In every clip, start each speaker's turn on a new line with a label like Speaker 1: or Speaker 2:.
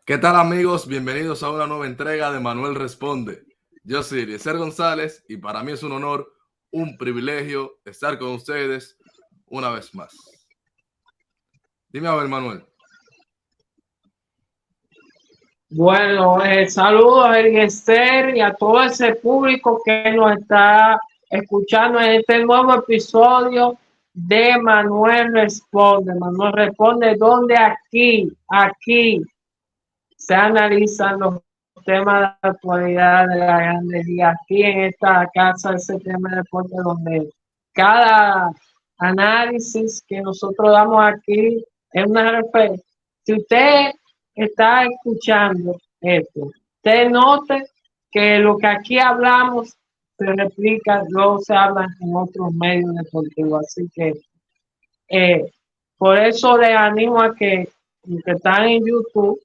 Speaker 1: ¿Qué tal, amigos? Bienvenidos a una nueva entrega de Manuel Responde. Yo soy Eliezer González y para mí es un honor, un privilegio estar con ustedes una vez más. Dime a ver, Manuel.
Speaker 2: Bueno, saludos a Eliezer y a todo ese público que nos está escuchando en este nuevo episodio de Manuel Responde. Manuel Responde, donde aquí se analizan los temas de actualidad de la Grande Liga. Aquí en esta casa, ese tema de deporte, donde cada análisis que nosotros damos aquí es una referencia. Si usted está escuchando esto, usted note que lo que aquí hablamos se replica, luego se habla en otros medios deportivos. Así que por eso le animo a que los que están en YouTube,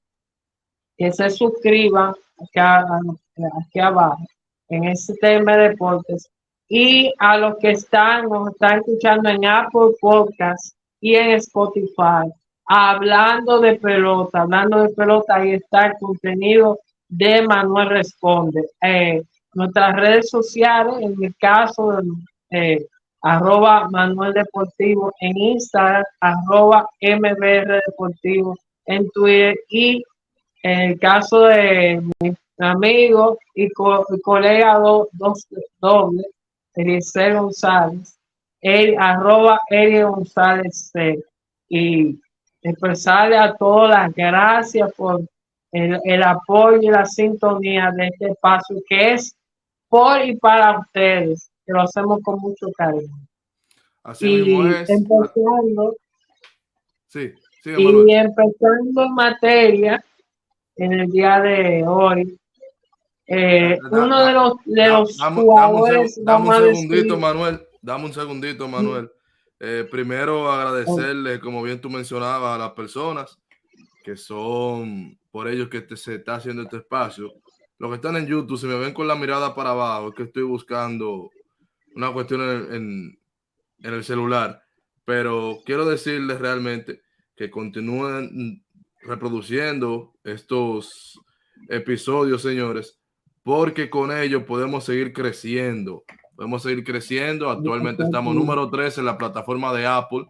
Speaker 2: que se suscriban aquí abajo en este tema de deportes, y a los que nos están escuchando en Apple Podcast y en Spotify, hablando de pelota, ahí está el contenido de Manuel Responde. Nuestras redes sociales, en mi caso, arroba Manuel Deportivo en Instagram, arroba MBR Deportivo en Twitter, y en el caso de mi amigo y colega doble, Eliezer González, arroba Eli González C. Y expresarle a todas las gracias por el apoyo y la sintonía de este espacio que es por y para ustedes, que lo hacemos con mucho cariño.
Speaker 1: Así mismo
Speaker 2: Y
Speaker 1: es.
Speaker 2: empezando,
Speaker 1: Sí, sigue, Manuel.
Speaker 2: en materia, en el día de hoy, uno de los jugadores,
Speaker 1: Dame un
Speaker 2: vamos a
Speaker 1: segundito,
Speaker 2: decir,
Speaker 1: Manuel. Dame un segundito, Manuel. Primero agradecerle, como bien tú mencionabas, a las personas que son por ellos que se está haciendo este espacio. Los que están en YouTube, si me ven con la mirada para abajo, es que estoy buscando una cuestión en el celular. Pero quiero decirles realmente que continúen reproduciendo estos episodios, señores, porque con ellos podemos seguir creciendo. Podemos seguir creciendo. Actualmente estamos número 3 en la plataforma de Apple.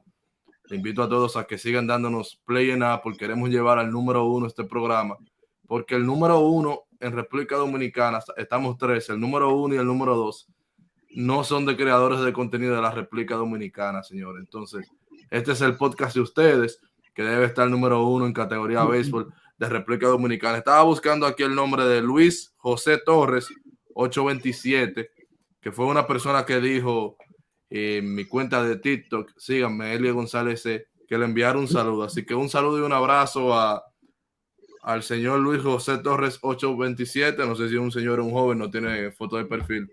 Speaker 1: Te invito a todos a que sigan dándonos play en Apple. Queremos llevar al número 1 este programa, porque el número 1 en República Dominicana, estamos 3, el número 1 y el número 2 no son de creadores de contenido de la República Dominicana, señores. Entonces, este es el podcast de ustedes, que debe estar el número 1 en categoría béisbol de República Dominicana. Estaba buscando aquí el nombre de Luis José Torres 827, que fue una persona que dijo en mi cuenta de TikTok, síganme, Elie González, que le enviaron un saludo. Así que un saludo y un abrazo al señor Luis José Torres 827. No sé si es un señor o un joven, no tiene foto de perfil.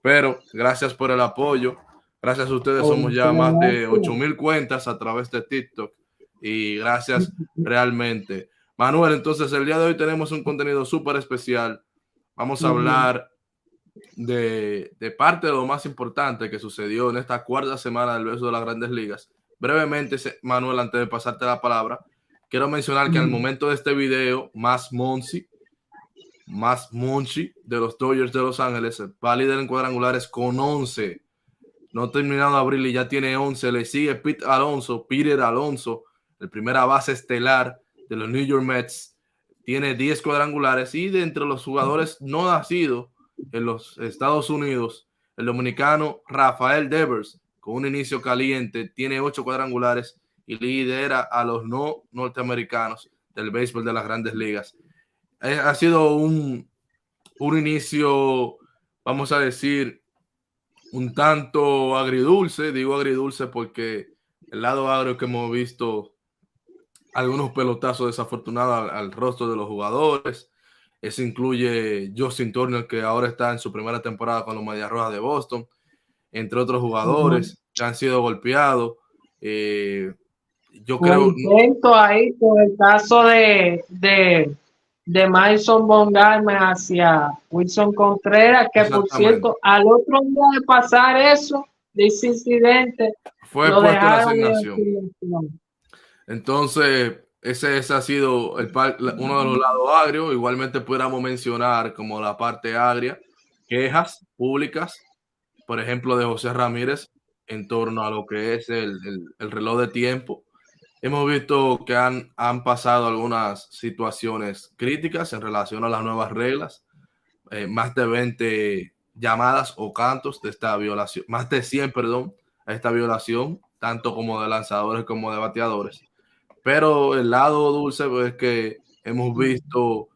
Speaker 1: Pero gracias por el apoyo. Gracias a ustedes somos ya más de 8,000 cuentas a través de TikTok. Y gracias realmente. Manuel, entonces el día de hoy tenemos un contenido súper especial. Vamos a hablar de parte de lo más importante que sucedió en esta cuarta semana del béisbol de las Grandes Ligas. Brevemente, Manuel, antes de pasarte la palabra, quiero mencionar que al momento de este video, Más Monchi de los Dodgers de Los Ángeles va líder en cuadrangulares con 11. No terminado abril y ya tiene 11. Le sigue Peter Alonso, el primera base estelar de los New York Mets. Tiene 10 cuadrangulares, y de entre los jugadores no nacidos en los Estados Unidos, el dominicano Rafael Devers, con un inicio caliente, tiene 8 cuadrangulares y lidera a los no norteamericanos del béisbol de las Grandes Ligas. Ha sido un inicio, vamos a decir, un tanto agridulce. Digo agridulce porque el lado agrio que hemos visto algunos pelotazos desafortunados al rostro de los jugadores. Eso incluye Justin Turner, que ahora está en su primera temporada con los Medias Rojas de Boston, entre otros jugadores que han sido golpeados. Yo creo...
Speaker 2: intento ahí por el caso de Madison Bumgarner hacia Wilson Contreras, que por cierto, al otro día de pasar eso, de ese incidente,
Speaker 1: fue
Speaker 2: lo
Speaker 1: puesto en
Speaker 2: dejaron en
Speaker 1: asignación.
Speaker 2: asignación.
Speaker 1: Entonces, ese ha sido uno de los lados agrios. Igualmente pudiéramos mencionar como la parte agria, quejas públicas, por ejemplo, de José Ramírez en torno a lo que es el reloj de tiempo. Hemos visto que han pasado algunas situaciones críticas en relación a las nuevas reglas, más de 20 llamadas o cantos de esta violación, más de 100, perdón, a esta violación, tanto como de lanzadores como de bateadores. Pero el lado dulce pues, es que hemos visto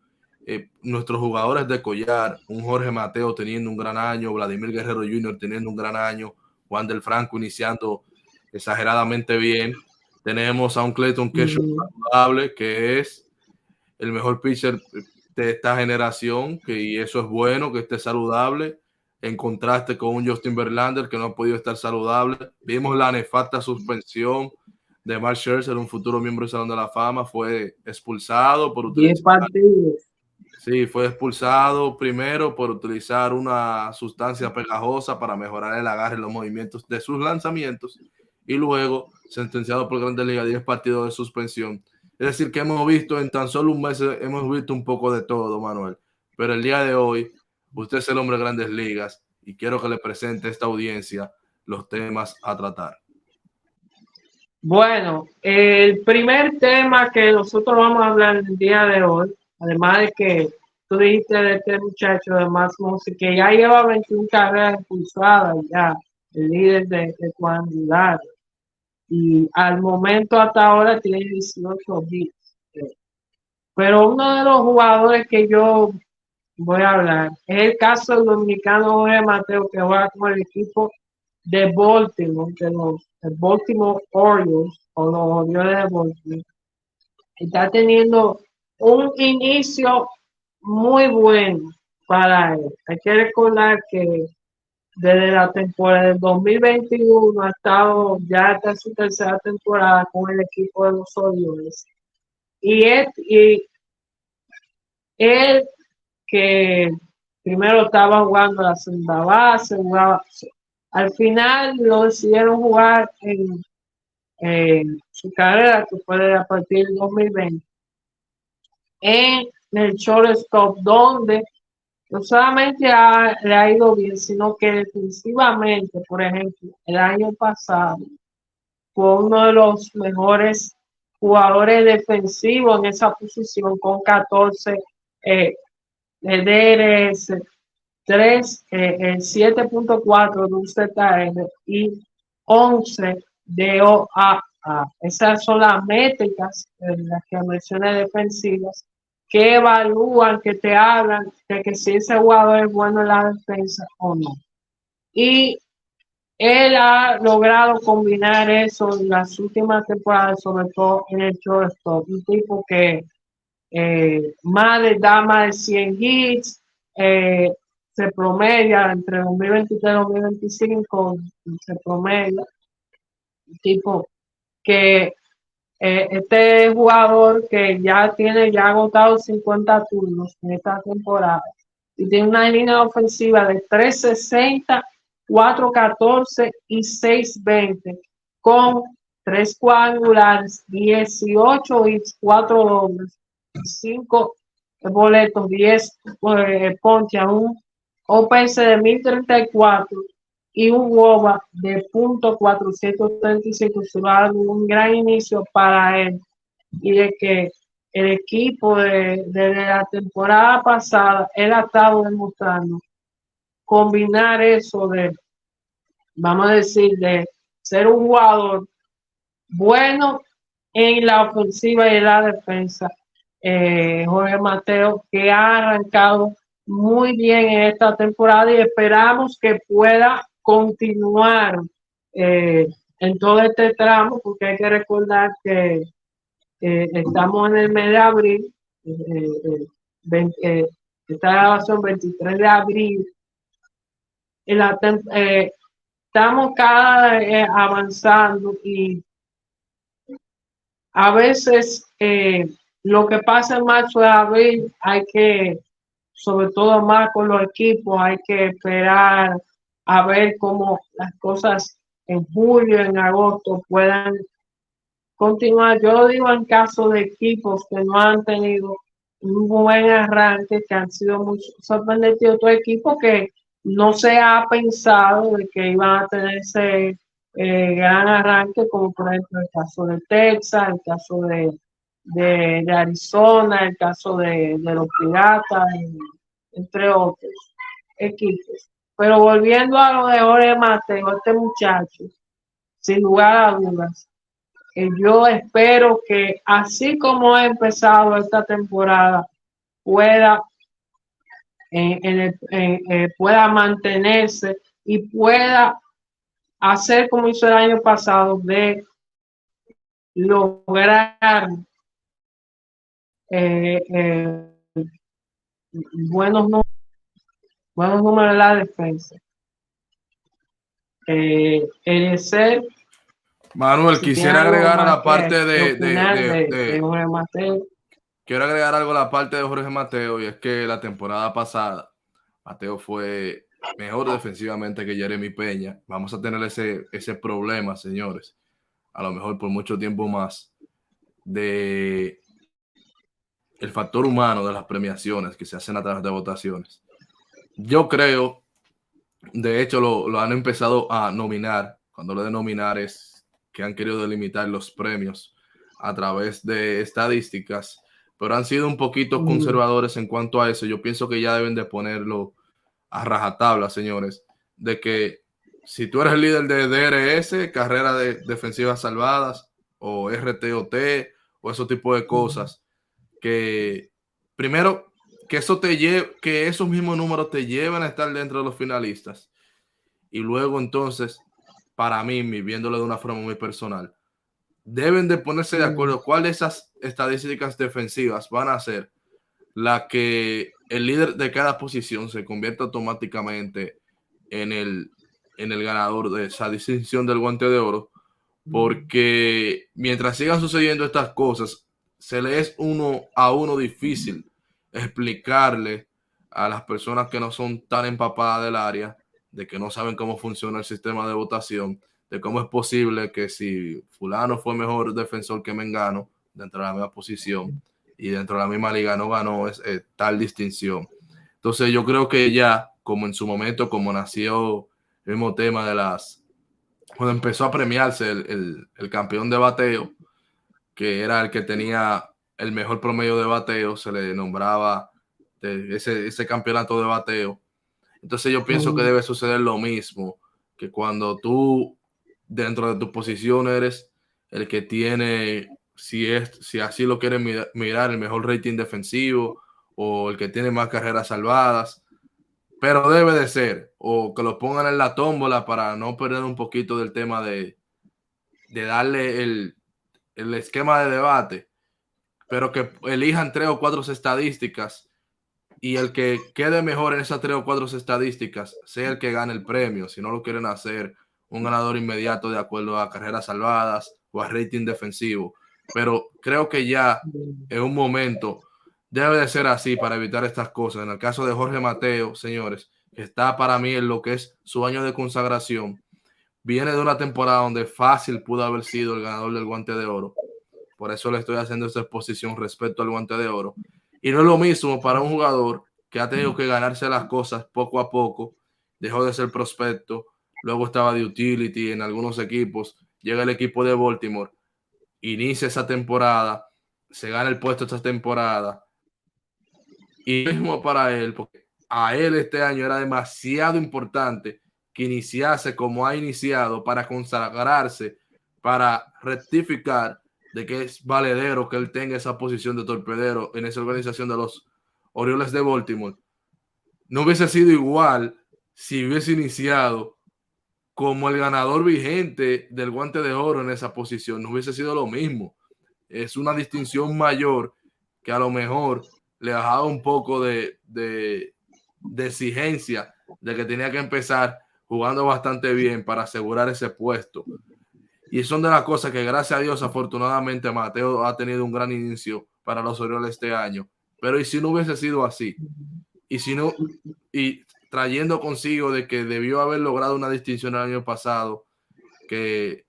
Speaker 1: nuestros jugadores de collar, un Jorge Mateo teniendo un gran año, Vladimir Guerrero Jr. teniendo un gran año, Juan del Franco iniciando exageradamente bien. Tenemos a un Clayton Kershaw saludable, que es el mejor pitcher de esta generación, y eso es bueno, que esté saludable, en contraste con un Justin Verlander que no ha podido estar saludable. Vimos la nefasta suspensión de Mark Scherzer, un futuro miembro del Salón de la Fama, fue expulsado por
Speaker 2: 10
Speaker 1: utilizar,
Speaker 2: partidos.
Speaker 1: sí, fue expulsado primero por utilizar una sustancia pegajosa para mejorar el agarre y los movimientos de sus lanzamientos, y luego sentenciado por Grandes Ligas a 10 partidos de suspensión. Es decir, que hemos visto en tan solo un mes, hemos visto un poco de todo, Manuel. Pero el día de hoy, usted es el hombre de Grandes Ligas y quiero que le presente a esta audiencia los temas a tratar.
Speaker 2: Bueno, el primer tema que nosotros vamos a hablar el día de hoy, además de que tú dijiste de este muchacho de Max Muncy, que ya lleva 21 carreras impulsadas, ya, el líder de cuadrangular, y al momento hasta ahora tiene 18 hits. Pero uno de los jugadores que yo voy a hablar es el caso del dominicano Jorge Mateo, que juega con el equipo de Baltimore, de los Baltimore Orioles, o los Orioles de Baltimore. Está teniendo un inicio muy bueno para él. Hay que recordar que desde la temporada del 2021 ha estado ya hasta su tercera temporada con el equipo de los Orioles. Y él que primero estaba jugando la segunda base, al final lo decidieron jugar en su carrera, que fue a partir del 2020, en el shortstop, donde no solamente le ha ido bien, sino que defensivamente, por ejemplo, el año pasado fue uno de los mejores jugadores defensivos en esa posición, con 14 de DRS, 7.4 de un ZR y 11 de OAA. Esas son las métricas, las que mencioné, defensivas, que evalúan, que te hablan de que si ese jugador es bueno en la defensa o no. Y él ha logrado combinar eso en las últimas temporadas, sobre todo en el shortstop. Un tipo que da más de 100 hits, se promedia entre 2023 y 2025, se promedia. Un tipo que este jugador que ya ha agotado 50 turnos en esta temporada y tiene una línea ofensiva de 360, 414 y 620 con 3 cuadrangulares, 18 hits, 4 dobles, 5 boletos, 10 ponches, un OPS de 1034 y un WOBA de .435. Se va a dar un gran inicio para él, y de que el equipo de la temporada pasada, él ha estado demostrando combinar eso de, vamos a decir, de ser un jugador bueno en la ofensiva y en la defensa. Jorge Mateo, que ha arrancado muy bien en esta temporada, y esperamos que pueda continuar en todo este tramo, porque hay que recordar que estamos en el mes de abril, esta grabación 23 de abril, en estamos cada vez avanzando, y a veces lo que pasa en marzo de abril hay que, sobre todo más con los equipos, hay que esperar a ver cómo las cosas en julio, en agosto puedan continuar. Yo digo en caso de equipos que no han tenido un buen arranque, que han sido muy sorprendentes, otro equipo que no se ha pensado de que iban a tener ese gran arranque, como por ejemplo el caso de Texas, el caso de Arizona, el caso de los Piratas, entre otros equipos. Pero volviendo a lo de Jorge Mateo, este muchacho, sin lugar a dudas, yo espero que así como ha empezado esta temporada, pueda, pueda mantenerse y pueda hacer como hizo el año pasado, de lograr eh, eh, buenos, buenos números en la defensa. El ser,
Speaker 1: Manuel,
Speaker 2: si tiene
Speaker 1: quisiera
Speaker 2: algo
Speaker 1: agregar a
Speaker 2: más
Speaker 1: la parte
Speaker 2: que opinar de
Speaker 1: de
Speaker 2: Jorge Mateo.
Speaker 1: quiero agregar algo a la parte de Jorge Mateo, y es que la temporada pasada Mateo fue mejor defensivamente que Jeremy Peña. Vamos a tener ese problema, señores, a lo mejor por mucho tiempo más, de el factor humano de las premiaciones que se hacen a través de votaciones. Yo creo, de hecho, lo han empezado a nominar. Cuando lo de nominar es que han querido delimitar los premios a través de estadísticas, pero han sido un poquito conservadores en cuanto a eso. Yo pienso que ya deben de ponerlo a rajatabla, señores, de que si tú eres el líder de DRS, carrera de defensivas salvadas, o RTOT, o ese tipo de cosas, que primero que eso te lleve, que esos mismos números te lleven a estar dentro de los finalistas, y luego entonces, para mí, viéndolo de una forma muy personal, deben de ponerse de acuerdo cuál de esas estadísticas defensivas van a ser la que el líder de cada posición se convierta automáticamente en el ganador de esa distinción del guante de oro, porque mientras sigan sucediendo estas cosas, se le es uno a uno difícil explicarle a las personas que no son tan empapadas del área, de que no saben cómo funciona el sistema de votación, de cómo es posible que si fulano fue mejor defensor que Mengano dentro de la misma posición y dentro de la misma liga no ganó tal distinción. Entonces yo creo que ya, como en su momento, como nació el mismo tema de cuando empezó a premiarse el campeón de bateo, que era el que tenía el mejor promedio de bateo, se le nombraba ese campeonato de bateo. Entonces yo pienso que debe suceder lo mismo, que cuando tú dentro de tu posición eres el que tiene, si así lo quieren mirar, el mejor rating defensivo o el que tiene más carreras salvadas, pero debe de ser, o que lo pongan en la tómbola para no perder un poquito del tema de darle el esquema de debate, pero que elijan 3 o 4 estadísticas y el que quede mejor en esas 3 o 4 estadísticas sea el que gane el premio. Si no lo quieren hacer un ganador inmediato de acuerdo a carreras salvadas o a rating defensivo, pero creo que ya en un momento debe de ser así para evitar estas cosas. En el caso de Jorge Mateo, señores, está para mí en lo que es su año de consagración. Viene de una temporada donde fácil pudo haber sido el ganador del guante de oro. Por eso le estoy haciendo esta exposición respecto al guante de oro. Y no es lo mismo para un jugador que ha tenido que ganarse las cosas poco a poco. Dejó de ser prospecto, luego estaba de utility en algunos equipos. Llega el equipo de Baltimore, inicia esa temporada, se gana el puesto esta temporada. Y mismo para él, porque a él este año era demasiado importante que iniciase como ha iniciado para consagrarse, para rectificar de que es valedero que él tenga esa posición de torpedero en esa organización de los Orioles de Baltimore. No hubiese sido igual si hubiese iniciado como el ganador vigente del guante de oro en esa posición. No hubiese sido lo mismo. Es una distinción mayor que a lo mejor le bajaba un poco de exigencia de que tenía que empezar jugando bastante bien para asegurar ese puesto. Y son de las cosas que, gracias a Dios, afortunadamente Mateo ha tenido un gran inicio para los Orioles este año. Pero ¿y si no hubiese sido así? Y si no, y trayendo consigo de que debió haber logrado una distinción el año pasado, que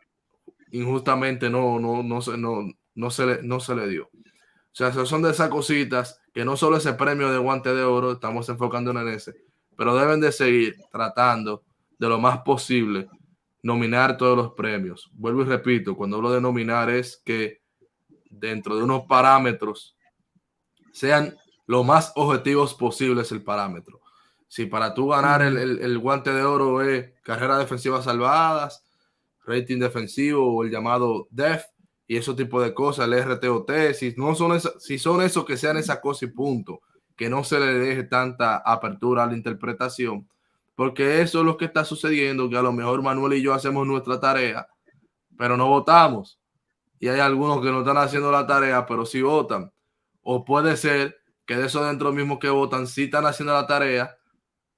Speaker 1: injustamente no se le dio. O sea, son de esas cositas que no solo ese premio de Guante de Oro, estamos enfocándonos en ese, pero deben de seguir tratando de lo más posible nominar todos los premios. Vuelvo y repito, cuando hablo de nominar es que dentro de unos parámetros sean lo más objetivos posibles el parámetro. Si para tú ganar el Guante de Oro es carreras defensivas salvadas, rating defensivo o el llamado DEF y ese tipo de cosas, el RTOT, si son esos, que sean esas cosas y punto, que no se le deje tanta apertura a la interpretación, porque eso es lo que está sucediendo, que a lo mejor Manuel y yo hacemos nuestra tarea, pero no votamos, y hay algunos que no están haciendo la tarea, pero sí votan, o puede ser que de esos dentro mismos que votan sí están haciendo la tarea,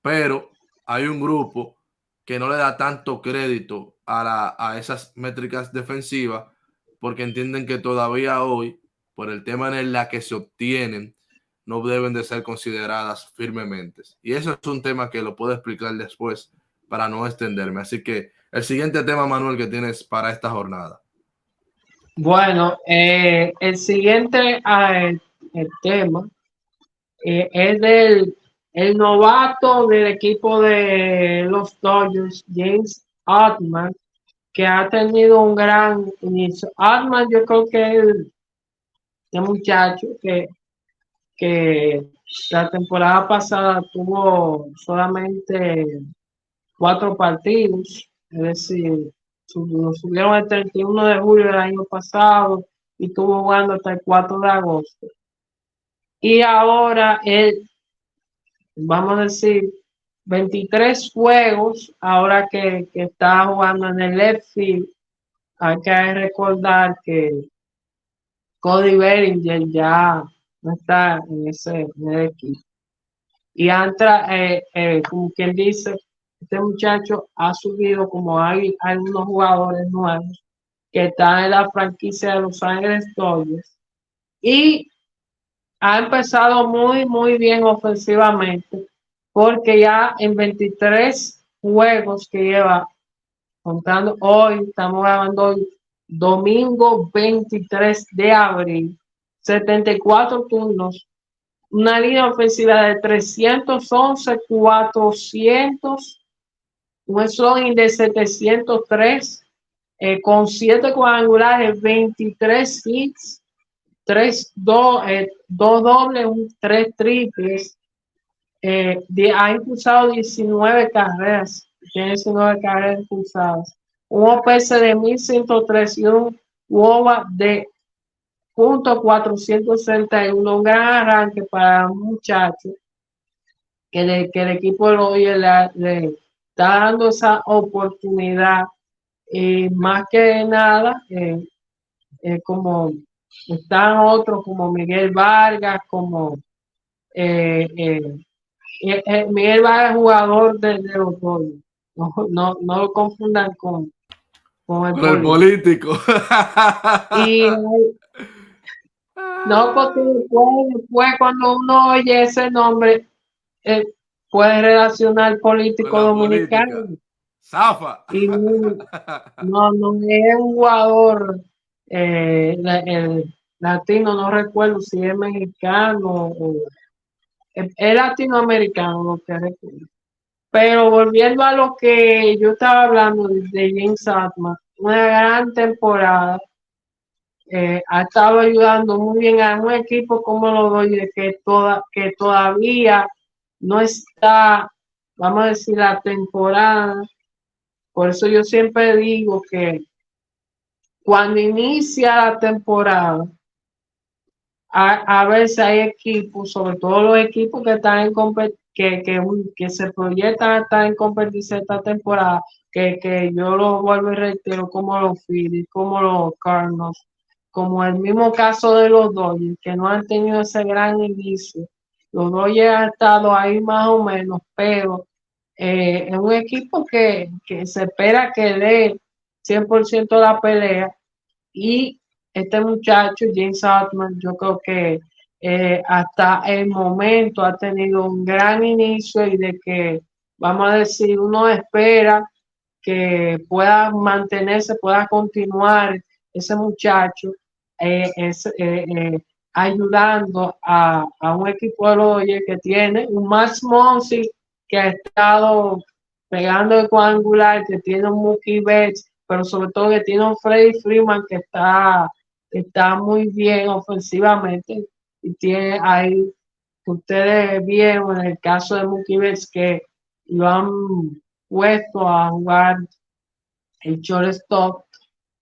Speaker 1: pero hay un grupo que no le da tanto crédito a esas métricas defensivas porque entienden que todavía hoy, por el tema en el que se obtienen, no deben de ser consideradas firmemente. Y eso es un tema que lo puedo explicar después para no extenderme. Así que el siguiente tema, Manuel, que tienes para esta jornada.
Speaker 2: Bueno, el siguiente el tema es el novato del equipo de los Dodgers, James Outman, que ha tenido un gran inicio. Outman, yo creo que el muchacho que la temporada pasada tuvo solamente 4 partidos, es decir, lo subieron el 31 de julio del año pasado y estuvo jugando hasta el 4 de agosto. Y ahora él, vamos a decir, 23 juegos, ahora que está jugando en el left field. Hay que recordar que Cody Bellinger ya no está en el equipo. Y entra, como quien dice, este muchacho ha subido, como hay algunos jugadores nuevos que están en la franquicia de Los Ángeles Dodgers, y ha empezado muy bien ofensivamente, porque ya en 23 juegos que lleva, contando hoy, estamos grabando hoy, domingo 23 de abril, 74 turnos, una línea ofensiva de 311, 400, un slogan de 703, con 7 cuadrangulares, 23 hits, 2 dobles, 3 triples. Ha impulsado 19 carreras, tiene 19 carreras impulsadas, un OPS de 1103 y un WOBA de .461, un gran arranque para un muchacho que el equipo le está dando esa oportunidad, y más que nada, como están otros como Miguel Vargas, como Miguel Vargas, jugador de los Dodgers. No lo confundan con
Speaker 1: El político.
Speaker 2: Y no, porque después cuando uno oye ese nombre, puede relacionar político dominicano.
Speaker 1: Zafa.
Speaker 2: Y no es un jugador el latino, no recuerdo si es mexicano o es latinoamericano, lo que recuerdo. Pero volviendo a lo que yo estaba hablando de James Outman, una gran temporada, ha estado ayudando muy bien a un equipo como los Dodgers que todavía no está, vamos a decir, la temporada. Por eso yo siempre digo que cuando inicia la temporada, a veces hay equipos, sobre todo los equipos que están en que se proyectan a estar en competencia esta temporada, que yo lo vuelvo y reitero, como los Phillies, como los Cardinals, como el mismo caso de los Dodgers, que no han tenido ese gran inicio. Los Dodgers han estado ahí más o menos, pero es un equipo que se espera que dé 100% la pelea. Y este muchacho, James Outman, yo creo que hasta el momento ha tenido un gran inicio, y de que, vamos a decir, uno espera que pueda mantenerse, pueda continuar ese muchacho ayudando a un equipo de los Dodgers que tiene un Max Muncy que ha estado pegando el cuadrangular, que tiene un Mookie Betts, pero sobre todo que tiene un Freddie Freeman que está muy bien ofensivamente y tiene ahí que ustedes vieron en el caso de Mookie Betts que lo han puesto a jugar el shortstop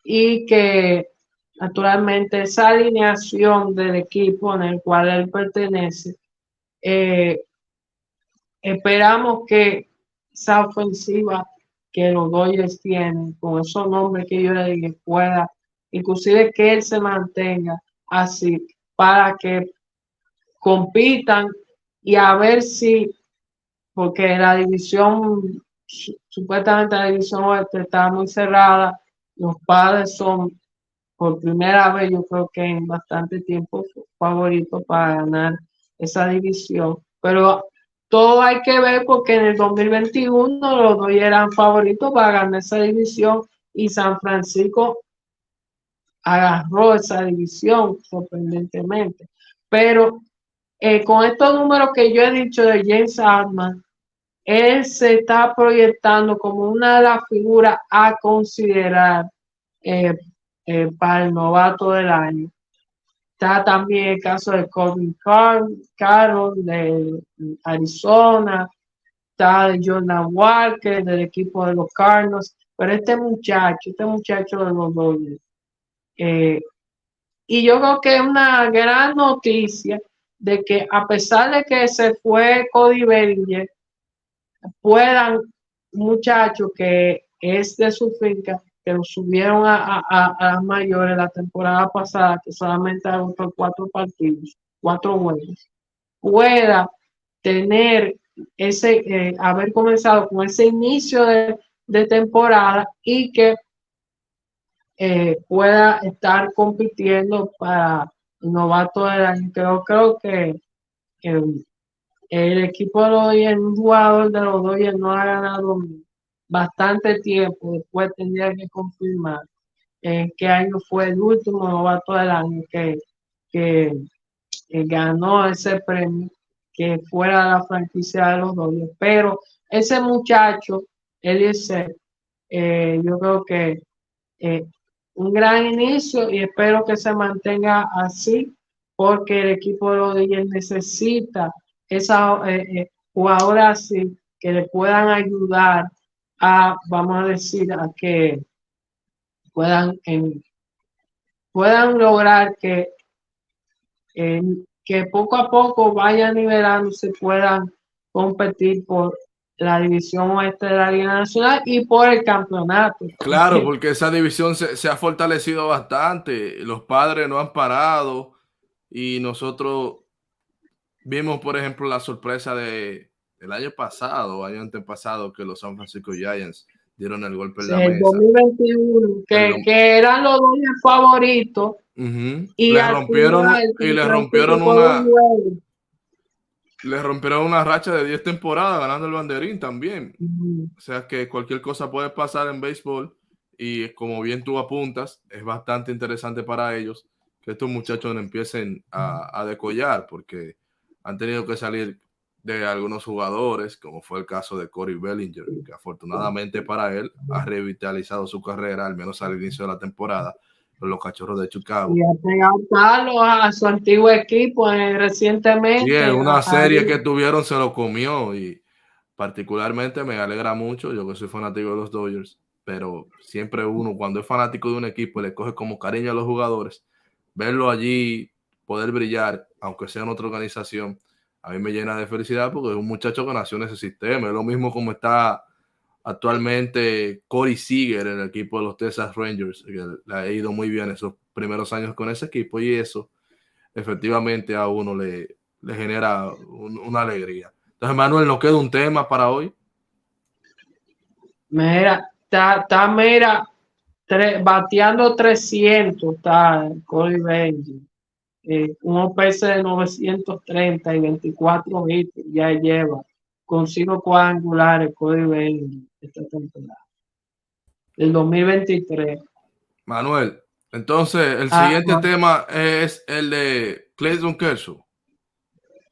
Speaker 2: y que naturalmente esa alineación del equipo en el cual él pertenece, esperamos que esa ofensiva que los Dodgers tienen, con esos nombres que yo le dije, pueda, inclusive que él se mantenga así para que compitan y a ver si, porque la división, supuestamente la división oeste está muy cerrada, los Padres son por primera vez, yo creo que en bastante tiempo, favoritos para ganar esa división, pero todo hay que ver porque en el 2021 los dos eran favoritos para ganar esa división y San Francisco agarró esa división sorprendentemente, pero con estos números que yo he dicho de James Hartman, él se está proyectando como una de las figuras a considerar eh, para el novato del año. Está también el caso de Corbin Carroll de Arizona, está de Jordan Walker del equipo de los Cardinals, pero este muchacho de los Dodgers, y yo creo que es una gran noticia de que a pesar de que se fue Cody Bellinger, puedan muchachos que es de su finca, que lo subieron a las mayores la temporada pasada, que solamente agotó 4 partidos, 4 juegos, pueda tener haber comenzado con ese inicio de temporada y que pueda estar compitiendo para el novato del año. Creo que el equipo de los Dodgers, un jugador de los Dodgers no ha ganado bastante tiempo, después tendría que confirmar qué año fue el último novato del año que ganó ese premio, que fuera la franquicia de los Dodgers. Pero ese muchacho, Eliezer, yo creo que eh, un gran inicio y espero que se mantenga así porque el equipo de los Dodgers necesita esa jugadoras así que le puedan ayudar vamos a decir, a que puedan, puedan lograr que poco a poco vayan nivelándose, puedan competir por la división oeste de la Liga Nacional y por el campeonato.
Speaker 1: Claro, porque esa división se ha fortalecido bastante. Los Padres no han parado y nosotros vimos, por ejemplo, la sorpresa del año pasado, año antepasado, que los San Francisco Giants dieron el golpe en la
Speaker 2: El
Speaker 1: mesa.
Speaker 2: 2021, que eran los dos favoritos. Y
Speaker 1: le
Speaker 2: al
Speaker 1: rompieron
Speaker 2: final,
Speaker 1: y le rompieron una racha de 10 temporadas ganando el banderín también. O sea que cualquier cosa puede pasar en béisbol y como bien tú apuntas, es bastante interesante para ellos que estos muchachos no empiecen a decollar porque han tenido que salir de algunos jugadores, como fue el caso de Cody Bellinger, que afortunadamente para él ha revitalizado su carrera, al menos al inicio de la temporada, con los Cachorros de Chicago.
Speaker 2: Y ha pegado palos a su antiguo equipo recientemente.
Speaker 1: Sí, en una serie que tuvieron se lo comió y particularmente me alegra mucho, yo que soy fanático de los Dodgers, pero siempre uno cuando es fanático de un equipo le coge como cariño a los jugadores, verlo allí poder brillar, aunque sea en otra organización, a mí me llena de felicidad porque es un muchacho que nació en ese sistema, es lo mismo como está actualmente Corey Seager en el equipo de los Texas Rangers, que le ha ido muy bien esos primeros años con ese equipo y eso efectivamente a uno le genera una alegría. Entonces, Manuel, ¿nos queda un tema para hoy?
Speaker 2: Mira, mira, bateando 300, está Cody Bellinger. Un OPS de 930 y 24 hits ya lleva con 5 cuadrangulares Cody Bellinger esta temporada. del 2023.
Speaker 1: Manuel, entonces el siguiente
Speaker 2: Ajá,
Speaker 1: tema es el de Clayton Kershaw.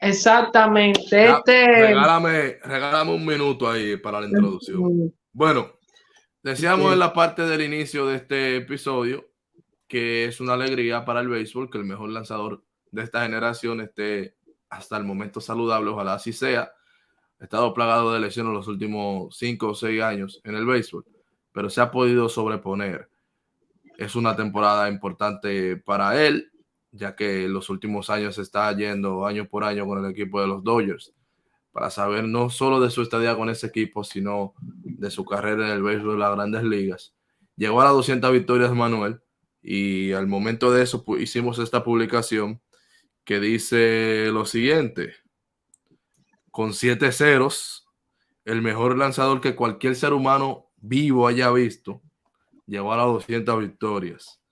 Speaker 2: exactamente.
Speaker 1: Ya, regálame un minuto ahí para la introducción. Bueno, decíamos en la parte del inicio de este episodio que es una alegría para el béisbol que el mejor lanzador de esta generación esté hasta el momento saludable, ojalá así sea. Ha estado plagado de lesiones los últimos 5 o 6 años en el béisbol, pero se ha podido sobreponer. Es una temporada importante para él, ya que en los últimos años se está yendo año por año con el equipo de los Dodgers, para saber no solo de su estadía con ese equipo, sino de su carrera en el béisbol de las grandes ligas. Llegó a las 200 victorias, Manuel, y al momento de eso hicimos esta publicación que dice lo siguiente: con 7 ceros, el mejor lanzador que cualquier ser humano vivo haya visto, llegó a las 200 victorias.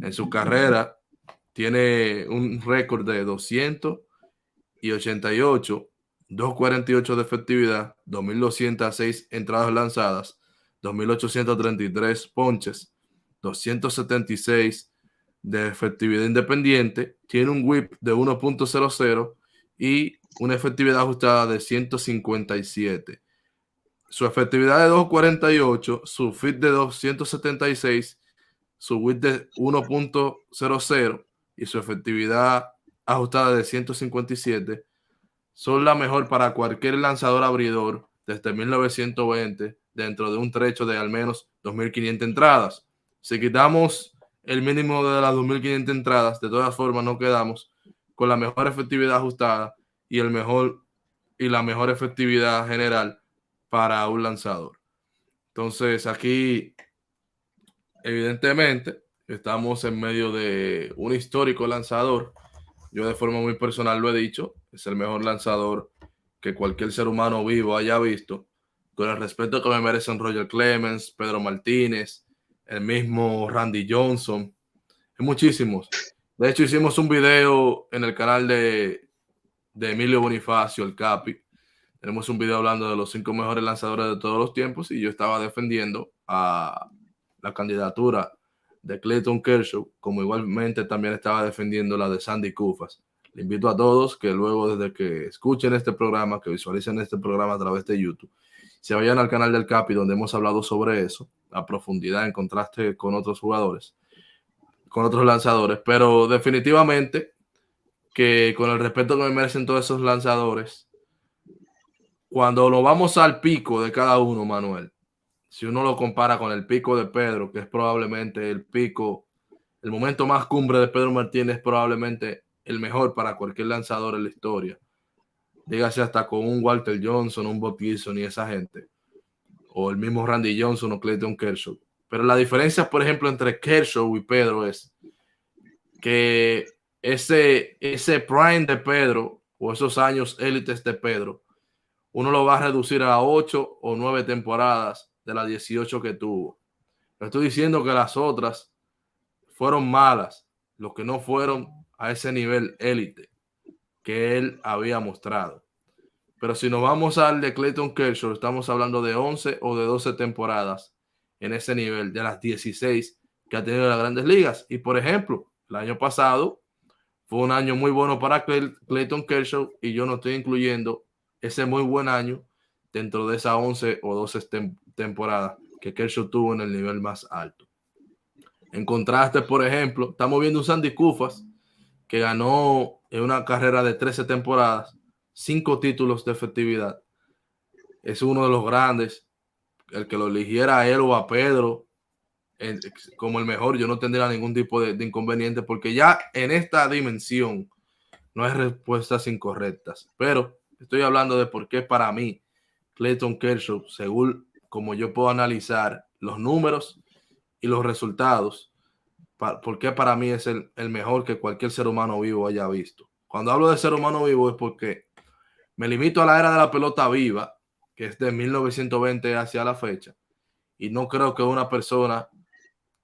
Speaker 1: En su carrera tiene un récord de 288, 248 de efectividad, 2.206 entradas lanzadas, 2.833 ponches, 276 de efectividad independiente, tiene un whip de 1.00 y una efectividad ajustada de 157. Su efectividad de 248, su fit de 276, su whip de 1.00 y su efectividad ajustada de 157 son la mejor para cualquier lanzador abridor desde 1920 dentro de un trecho de al menos 2.500 entradas. Si quitamos el mínimo de las 2.500 entradas, de todas formas no quedamos con la mejor efectividad ajustada y la mejor efectividad general para un lanzador. Entonces aquí, evidentemente, estamos en medio de un histórico lanzador. Yo de forma muy personal lo he dicho, es el mejor lanzador que cualquier ser humano vivo haya visto, con el respeto que me merecen Roger Clemens, Pedro Martínez, el mismo Randy Johnson, muchísimos. De hecho, hicimos un video en el canal de Emilio Bonifacio, el Capi. Tenemos un video hablando de los 5 mejores lanzadores de todos los tiempos y yo estaba defendiendo a la candidatura de Clayton Kershaw, como igualmente también estaba defendiendo la de Sandy Koufax. Le invito a todos que luego, desde que escuchen este programa, que visualicen este programa a través de YouTube, se vayan al canal del Capi, donde hemos hablado sobre eso a profundidad en contraste con otros jugadores, con otros lanzadores, pero definitivamente que con el respeto que me merecen todos esos lanzadores, cuando lo vamos al pico de cada uno, Manuel, si uno lo compara con el pico de Pedro, que es probablemente el pico, el momento más cumbre de Pedro Martínez, probablemente el mejor para cualquier lanzador en la historia. Dígase hasta con un Walter Johnson, un Bob Gibson y esa gente, o el mismo Randy Johnson o Clayton Kershaw. Pero la diferencia, por ejemplo, entre Kershaw y Pedro es que ese prime de Pedro o esos años élites de Pedro, uno lo va a reducir a 8 o 9 temporadas de las 18 que tuvo. No estoy diciendo que las otras fueron malas, los que no fueron a ese nivel élite que él había mostrado. Pero si nos vamos al de Clayton Kershaw, estamos hablando de 11 o de 12 temporadas en ese nivel, de las 16 que ha tenido las grandes ligas. Y por ejemplo, el año pasado fue un año muy bueno para Clayton Kershaw y yo no estoy incluyendo ese muy buen año dentro de esas 11 o 12 temporadas que Kershaw tuvo en el nivel más alto. En contraste, por ejemplo, estamos viendo un Sandy Koufax que ganó en una carrera de 13 temporadas 5 títulos de efectividad. Es uno de los grandes. El que lo eligiera a él o a Pedro como el mejor, yo no tendría ningún tipo de inconveniente, porque ya en esta dimensión no hay respuestas incorrectas. Pero estoy hablando de por qué para mí Clayton Kershaw, según como yo puedo analizar los números y los resultados, por qué para mí es el mejor que cualquier ser humano vivo haya visto. Cuando hablo de ser humano vivo es porque me limito a la era de la pelota viva, que es de 1920 hacia la fecha, y no creo que una persona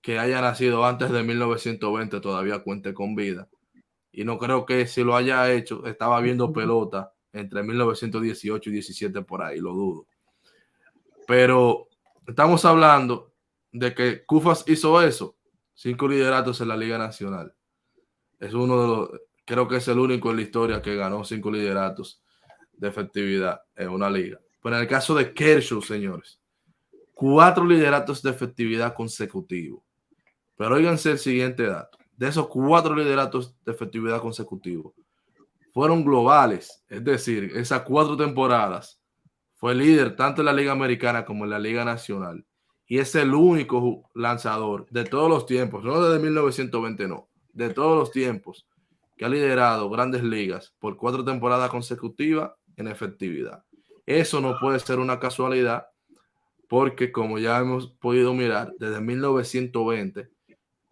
Speaker 1: que haya nacido antes de 1920 todavía cuente con vida. Y no creo que si lo haya hecho, estaba viendo pelota entre 1918 y 17 por ahí, lo dudo. Pero estamos hablando de que Cufas hizo eso, 5 lideratos en la Liga Nacional. Es uno de los, creo que es el único en la historia que ganó 5 lideratos de efectividad en una liga. Pero en el caso de Kershaw, señores, 4 lideratos de efectividad consecutivos. Pero óiganse el siguiente dato. De esos 4 lideratos de efectividad consecutivos, fueron globales. Es decir, esas 4 temporadas fue líder tanto en la Liga Americana como en la Liga Nacional. Y es el único lanzador de todos los tiempos, no desde 1920, no, de todos los tiempos, que ha liderado grandes ligas por 4 temporadas consecutivas en efectividad. Eso no puede ser una casualidad, porque como ya hemos podido mirar, desde 1920,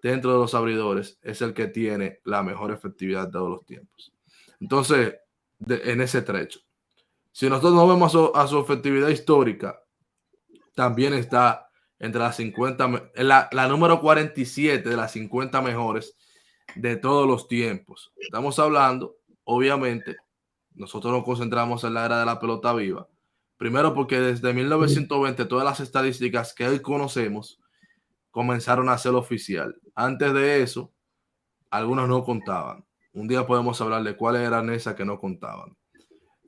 Speaker 1: dentro de los abridores, es el que tiene la mejor efectividad de todos los tiempos. Entonces, en ese trecho, si nosotros nos vemos a su efectividad histórica, también está entre las 50, la número 47 de las 50 mejores de todos los tiempos. Estamos hablando, obviamente, nosotros nos concentramos en la era de la pelota viva. Primero porque desde 1920 todas las estadísticas que hoy conocemos comenzaron a ser oficial. Antes de eso, algunos no contaban. Un día podemos hablar de cuáles eran esas que no contaban.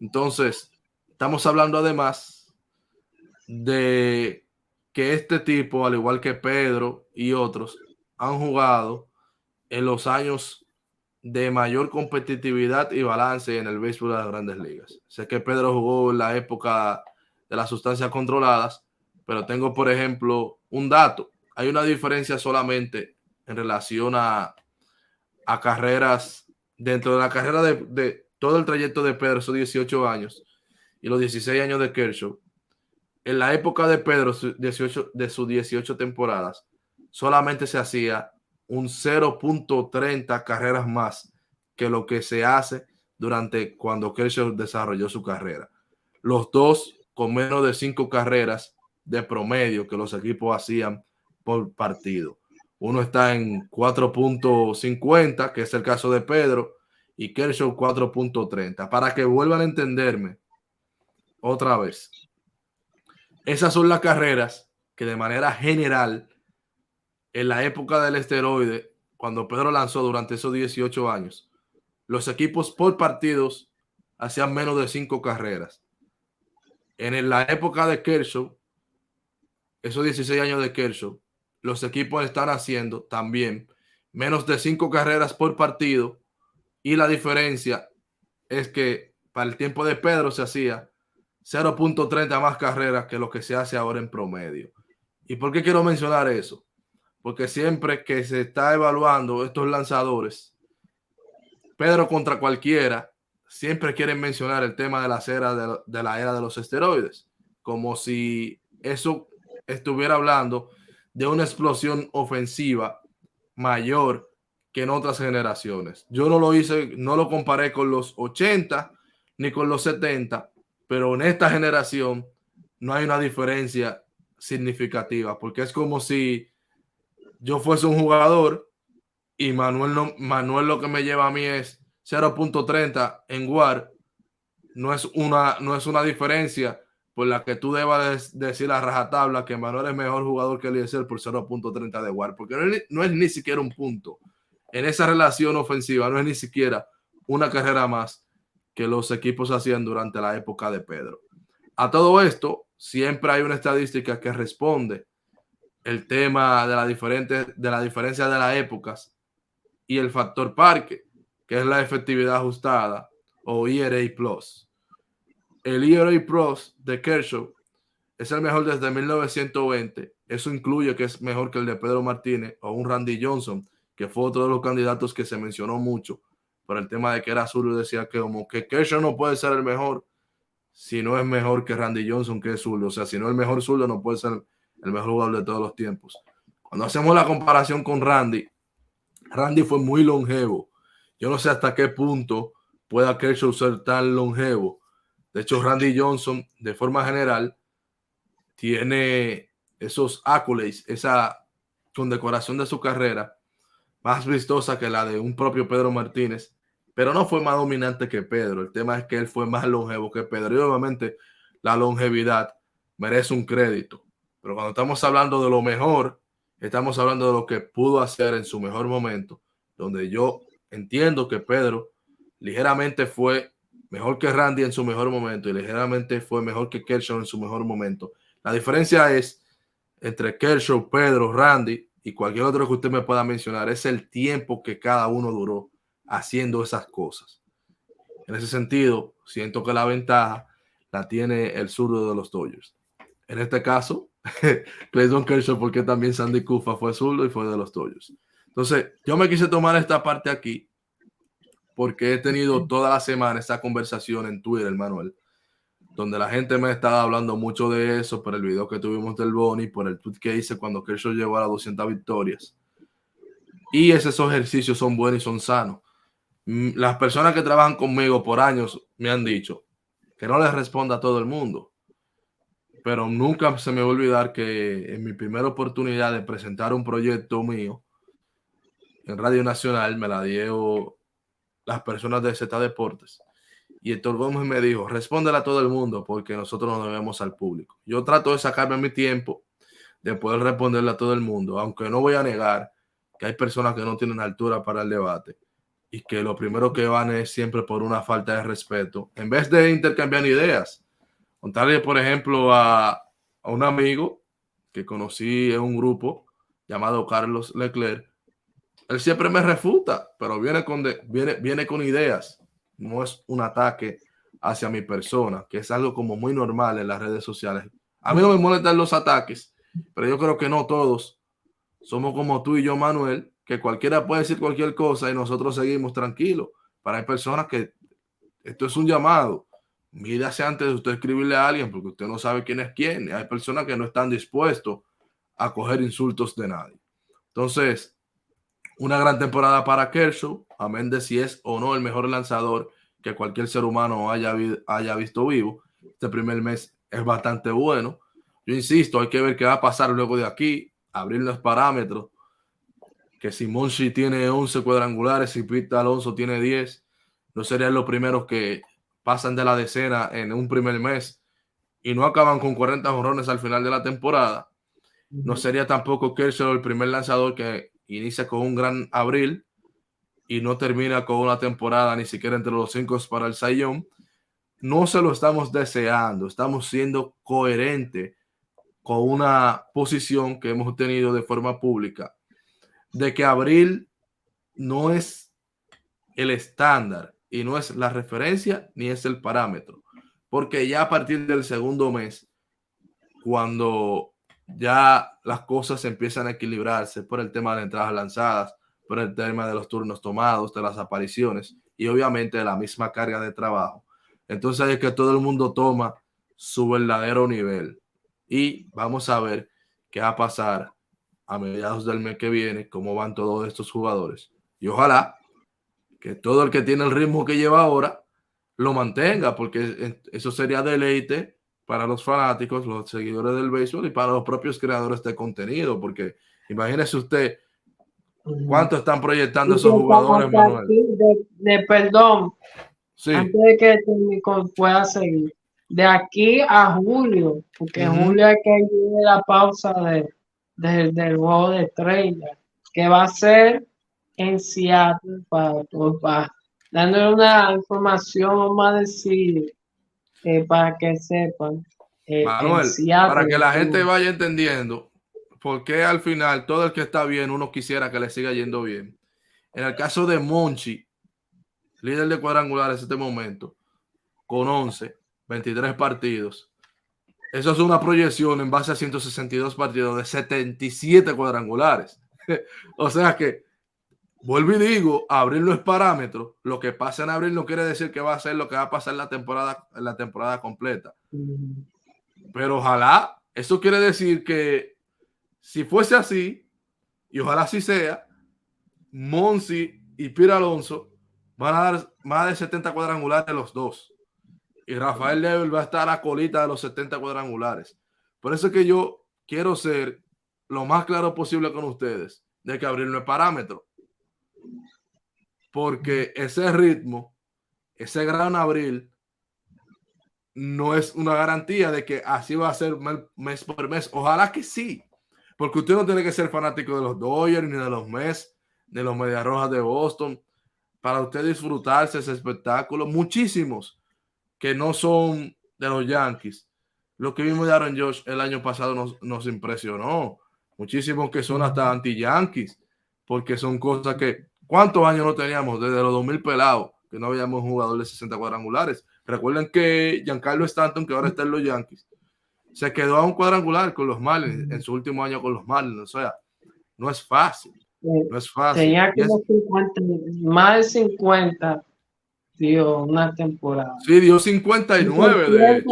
Speaker 1: Entonces, estamos hablando además de que este tipo, al igual que Pedro y otros, han jugado en los años de mayor competitividad y balance en el béisbol de las grandes ligas. Sé que Pedro jugó en la época de las sustancias controladas, pero tengo, por ejemplo, un dato. Hay una diferencia solamente en relación a carreras, dentro de la carrera de todo el trayecto de Pedro, esos 18 años, y los 16 años de Kershaw. En la época de Pedro, de sus 18 temporadas, solamente se hacía un 0.30 carreras más que lo que se hace durante cuando Kershaw desarrolló su carrera. Los dos con menos de 5 carreras de promedio que los equipos hacían por partido. Uno está en 4.50, que es el caso de Pedro, y Kershaw 4.30. Para que vuelvan a entenderme otra vez. Esas son las carreras que de manera general, en la época del esteroide, cuando Pedro lanzó durante esos 18 años, los equipos por partidos hacían menos de 5 carreras. En la época de Kershaw, esos 16 años de Kershaw, los equipos están haciendo también menos de 5 carreras por partido, y la diferencia es que para el tiempo de Pedro se hacía 0.30 más carreras que lo que se hace ahora en promedio. ¿Y por qué quiero mencionar eso? Porque siempre que se está evaluando estos lanzadores, Pedro contra cualquiera, siempre quieren mencionar el tema de la era de los esteroides, como si eso estuviera hablando de una explosión ofensiva mayor que en otras generaciones. Yo no lo hice, no lo comparé con los 80 ni con los 70, pero en esta generación no hay una diferencia significativa, porque es como si yo fuese un jugador y Manuel lo que me lleva a mí es 0.30 en WAR. No es una diferencia por la que tú debas decir a rajatabla que Manuel es mejor jugador que Eliezer por 0.30 de WAR, porque no es ni siquiera un punto. En esa relación ofensiva no es ni siquiera una carrera más que los equipos hacían durante la época de Pedro. A todo esto, siempre hay una estadística que responde el tema de la diferencia de las épocas y el factor parque, que es la efectividad ajustada o ERA Plus. El ERA Plus de Kershaw es el mejor desde 1920. Eso incluye que es mejor que el de Pedro Martínez o un Randy Johnson, que fue otro de los candidatos que se mencionó mucho por el tema de que era zurdo. Decía que como que Kershaw no puede ser el mejor si no es mejor que Randy Johnson, que es zurdo. O sea, si no es el mejor zurdo, no puede ser el mejor jugador de todos los tiempos. Cuando hacemos la comparación con Randy fue muy longevo. Yo no sé hasta qué punto pueda Kershaw ser tan longevo. De hecho, Randy Johnson, de forma general, tiene esos accolades, esa condecoración de su carrera más vistosa que la de un propio Pedro Martínez, pero no fue más dominante que Pedro. El tema es que él fue más longevo que Pedro, y obviamente la longevidad merece un crédito. Pero cuando estamos hablando de lo mejor Estamos hablando de lo que pudo hacer en su mejor momento, donde yo entiendo que Pedro ligeramente fue mejor que Randy en su mejor momento y ligeramente fue mejor que Kershaw en su mejor momento. La diferencia es entre Kershaw, Pedro, Randy y cualquier otro que usted me pueda mencionar, es el tiempo que cada uno duró haciendo esas cosas. En ese sentido, siento que la ventaja la tiene el zurdo de los Dodgers. En este caso, Clayton Kershaw, porque también Sandy Koufax fue zurdo y fue de los Dodgers. Entonces, yo me quise tomar esta parte aquí porque he tenido toda la semana esta conversación en Twitter, Manuel, donde la gente me estaba hablando mucho de eso por el video que tuvimos del Boni, por el tweet que hice cuando Kershaw llegó a las 200 victorias. Y esos ejercicios son buenos y son sanos. Las personas que trabajan conmigo por años me han dicho que no les responda a todo el mundo, pero nunca se me va a olvidar que en mi primera oportunidad de presentar un proyecto mío en Radio Nacional me la dio las personas de Z Deportes. Y Héctor Gómez me dijo, respóndela a todo el mundo porque nosotros nos debemos al público. Yo trato de sacarme mi tiempo de poder responderle a todo el mundo, aunque no voy a negar que hay personas que no tienen altura para el debate y que lo primero que van es siempre por una falta de respeto, en vez de intercambiar ideas. Contarle, por ejemplo, a un amigo que conocí en un grupo llamado Carlos Leclerc. Él siempre me refuta, pero viene con ideas. No es un ataque hacia mi persona, que es algo como muy normal en las redes sociales. A mí no me molestan los ataques, pero yo creo que no todos somos como tú y yo, Manuel, que cualquiera puede decir cualquier cosa y nosotros seguimos tranquilos. Para hay personas que esto es un llamado. Mídase antes de usted escribirle a alguien, porque usted no sabe quién es quién. Hay personas que no están dispuestos a coger insultos de nadie. Entonces, una gran temporada para Kershaw, amén de si es o no el mejor lanzador que cualquier ser humano haya visto vivo. Este primer mes es bastante bueno. Yo insisto, hay que ver qué va a pasar luego de aquí, abrir los parámetros, que si Monchi tiene 11 cuadrangulares y Pete Alonso tiene 10, no serían los primeros que pasan de la decena en un primer mes y no acaban con 40 jonrones al final de la temporada. No sería tampoco Kershaw el primer lanzador que inicia con un gran abril y no termina con una temporada ni siquiera entre los 5 para el Cy Young. No se lo estamos deseando, estamos siendo coherentes con una posición que hemos tenido de forma pública de que abril no es el estándar y no es la referencia ni es el parámetro, porque ya a partir del segundo mes, cuando ya las cosas empiezan a equilibrarse por el tema de las entradas lanzadas, por el tema de los turnos tomados, de las apariciones y obviamente de la misma carga de trabajo, entonces es que todo el mundo toma su verdadero nivel y vamos a ver qué va a pasar a mediados del mes que viene, cómo van todos estos jugadores y ojalá que todo el que tiene el ritmo que lleva ahora lo mantenga, porque eso sería deleite para los fanáticos, los seguidores del béisbol y para los propios creadores de contenido, porque imagínese usted cuánto están proyectando esos jugadores, Manuel.
Speaker 2: Perdón,
Speaker 1: Sí.
Speaker 2: antes de que el técnico pueda seguir, de aquí a julio, porque en julio hay que ir a la pausa del juego de estrellas, que va a ser en Seattle para dándole una información, vamos a decir, para que sepan, en
Speaker 1: Manuel, para que
Speaker 2: Seattle.
Speaker 1: la gente vaya entendiendo por qué al final todo el que está bien uno quisiera que le siga yendo bien. En el caso de Monchi, líder de cuadrangulares en este momento, con 11, 23 partidos. Eso es una proyección en base a 162 partidos de 77 cuadrangulares. O sea que, vuelvo y digo, abril no es parámetro. Lo que pasa en abril no quiere decir que va a ser lo que va a pasar en la temporada completa. Pero ojalá, eso quiere decir que si fuese así, y ojalá así sea, Monsi y Pete Alonso van a dar más de 70 cuadrangulares los dos. Y Rafael Devers va a estar a colita de los 70 cuadrangulares. Por eso es que yo quiero ser lo más claro posible con ustedes de que abril no es parámetro. Porque ese ritmo, ese gran abril, no es una garantía de que así va a ser mes por mes. Ojalá que sí. Porque usted no tiene que ser fanático de los Dodgers, ni de los Mets, ni de los Medias Rojas de Boston, para usted disfrutarse ese espectáculo. Muchísimos que no son de los Yankees. Lo que vimos de Aaron Josh el año pasado nos impresionó. Muchísimos que son hasta anti-Yankees, porque son cosas que, ¿cuántos años no teníamos? Desde los 2000 pelados, que no habíamos un jugador de 60 cuadrangulares. Recuerden que Giancarlo Stanton, que ahora está en los Yankees, se quedó a un cuadrangular con los Marlins en su último año con los Marlins. O sea, no es fácil. No es fácil.
Speaker 2: Tenía como 50, más de 50, dio una temporada.
Speaker 1: Sí, dio 59 de hecho.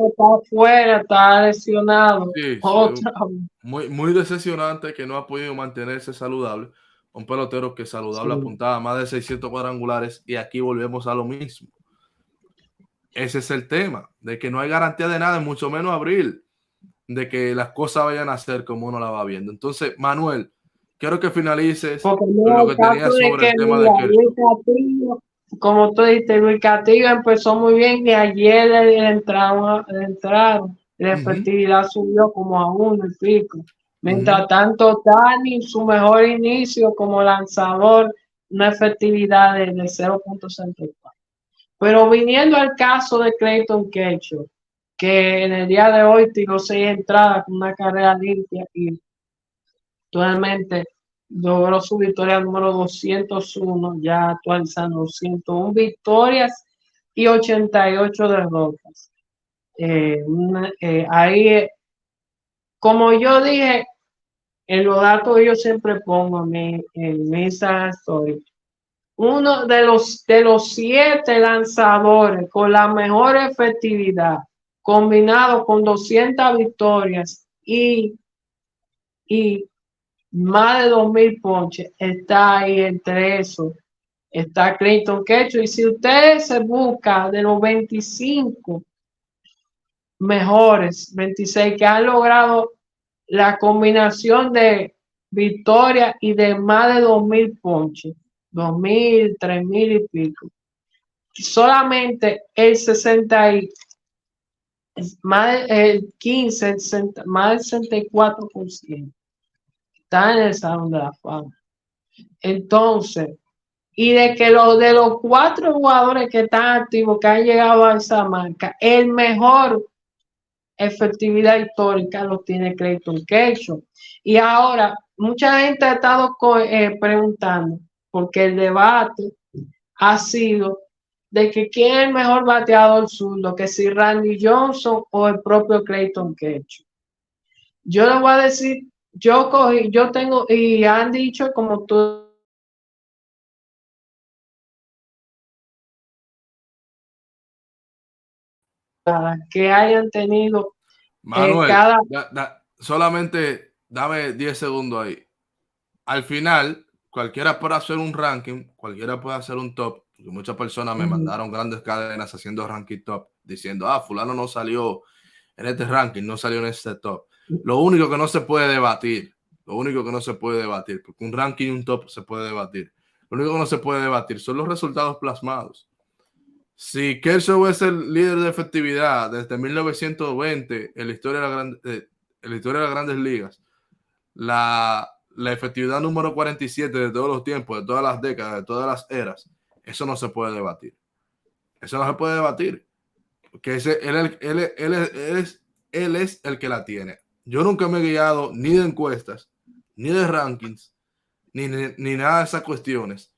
Speaker 2: Está afuera, está lesionado.
Speaker 1: Sí,
Speaker 2: Otra.
Speaker 1: muy decepcionante que no ha podido mantenerse saludable. Un pelotero que saludable
Speaker 2: Sí.
Speaker 1: apuntaba más de 600 cuadrangulares y aquí volvemos a lo mismo. Ese es el tema, de que no hay garantía de nada, mucho menos abril, de que las cosas vayan a ser como uno la va viendo. Entonces, Manuel, quiero que finalices lo que tenías sobre el tema de
Speaker 2: Kershaw. Como tú dijiste, Luis Castillo empezó muy bien y ayer le entraron. La efectividad subió como a 1 y pico. Mientras tanto, Dani, su mejor inicio como lanzador, una efectividad de 0.64. Pero viniendo al caso de Clayton Kershaw, que en el día de hoy tiró 6 entradas con una carrera limpia y actualmente logró su victoria número 201, ya actualizando 101 victorias y 88 derrotas. Ahí, como yo dije, en los datos yo siempre pongo en mi Instagram Story, uno de los 7 lanzadores con la mejor efectividad, combinado con 200 victorias y más de 2000 ponches, está ahí entre eso. Está Clayton Kershaw. Y si usted se busca de los 25 mejores, 26 que han logrado la combinación de victoria y de más de 2000 ponches, 2000, 3000 y pico, solamente el 60 y más el 15, el 60, más del 64% está en el Salón de la Fama. Entonces, y de que de los 4 jugadores que están activos, que han llegado a esa marca, el mejor efectividad histórica lo tiene Clayton Kershaw. Y ahora, mucha gente ha estado preguntando, porque el debate ha sido de que quién es el mejor bateador zurdo, que si Randy Johnson o el propio Clayton Kershaw. Yo le voy a decir, yo tengo, y han dicho como tú, que hayan tenido
Speaker 1: Manuel,
Speaker 2: cada...
Speaker 1: solamente dame 10 segundos ahí. Al final, cualquiera puede hacer un ranking, cualquiera puede hacer un top, porque muchas personas me mandaron grandes cadenas haciendo ranking top, diciendo, fulano no salió en este ranking, no salió en este top. Lo único que no se puede debatir, porque un ranking y un top se puede debatir. Lo único que no se puede debatir son los resultados plasmados. Si Kershaw es el líder de efectividad desde 1920 en la historia de las grandes ligas, la efectividad número 47 de todos los tiempos, de todas las décadas, de todas las eras, eso no se puede debatir. Eso no se puede debatir. Porque él es el que la tiene. Yo nunca me he guiado ni de encuestas, ni de rankings, ni nada de esas cuestiones.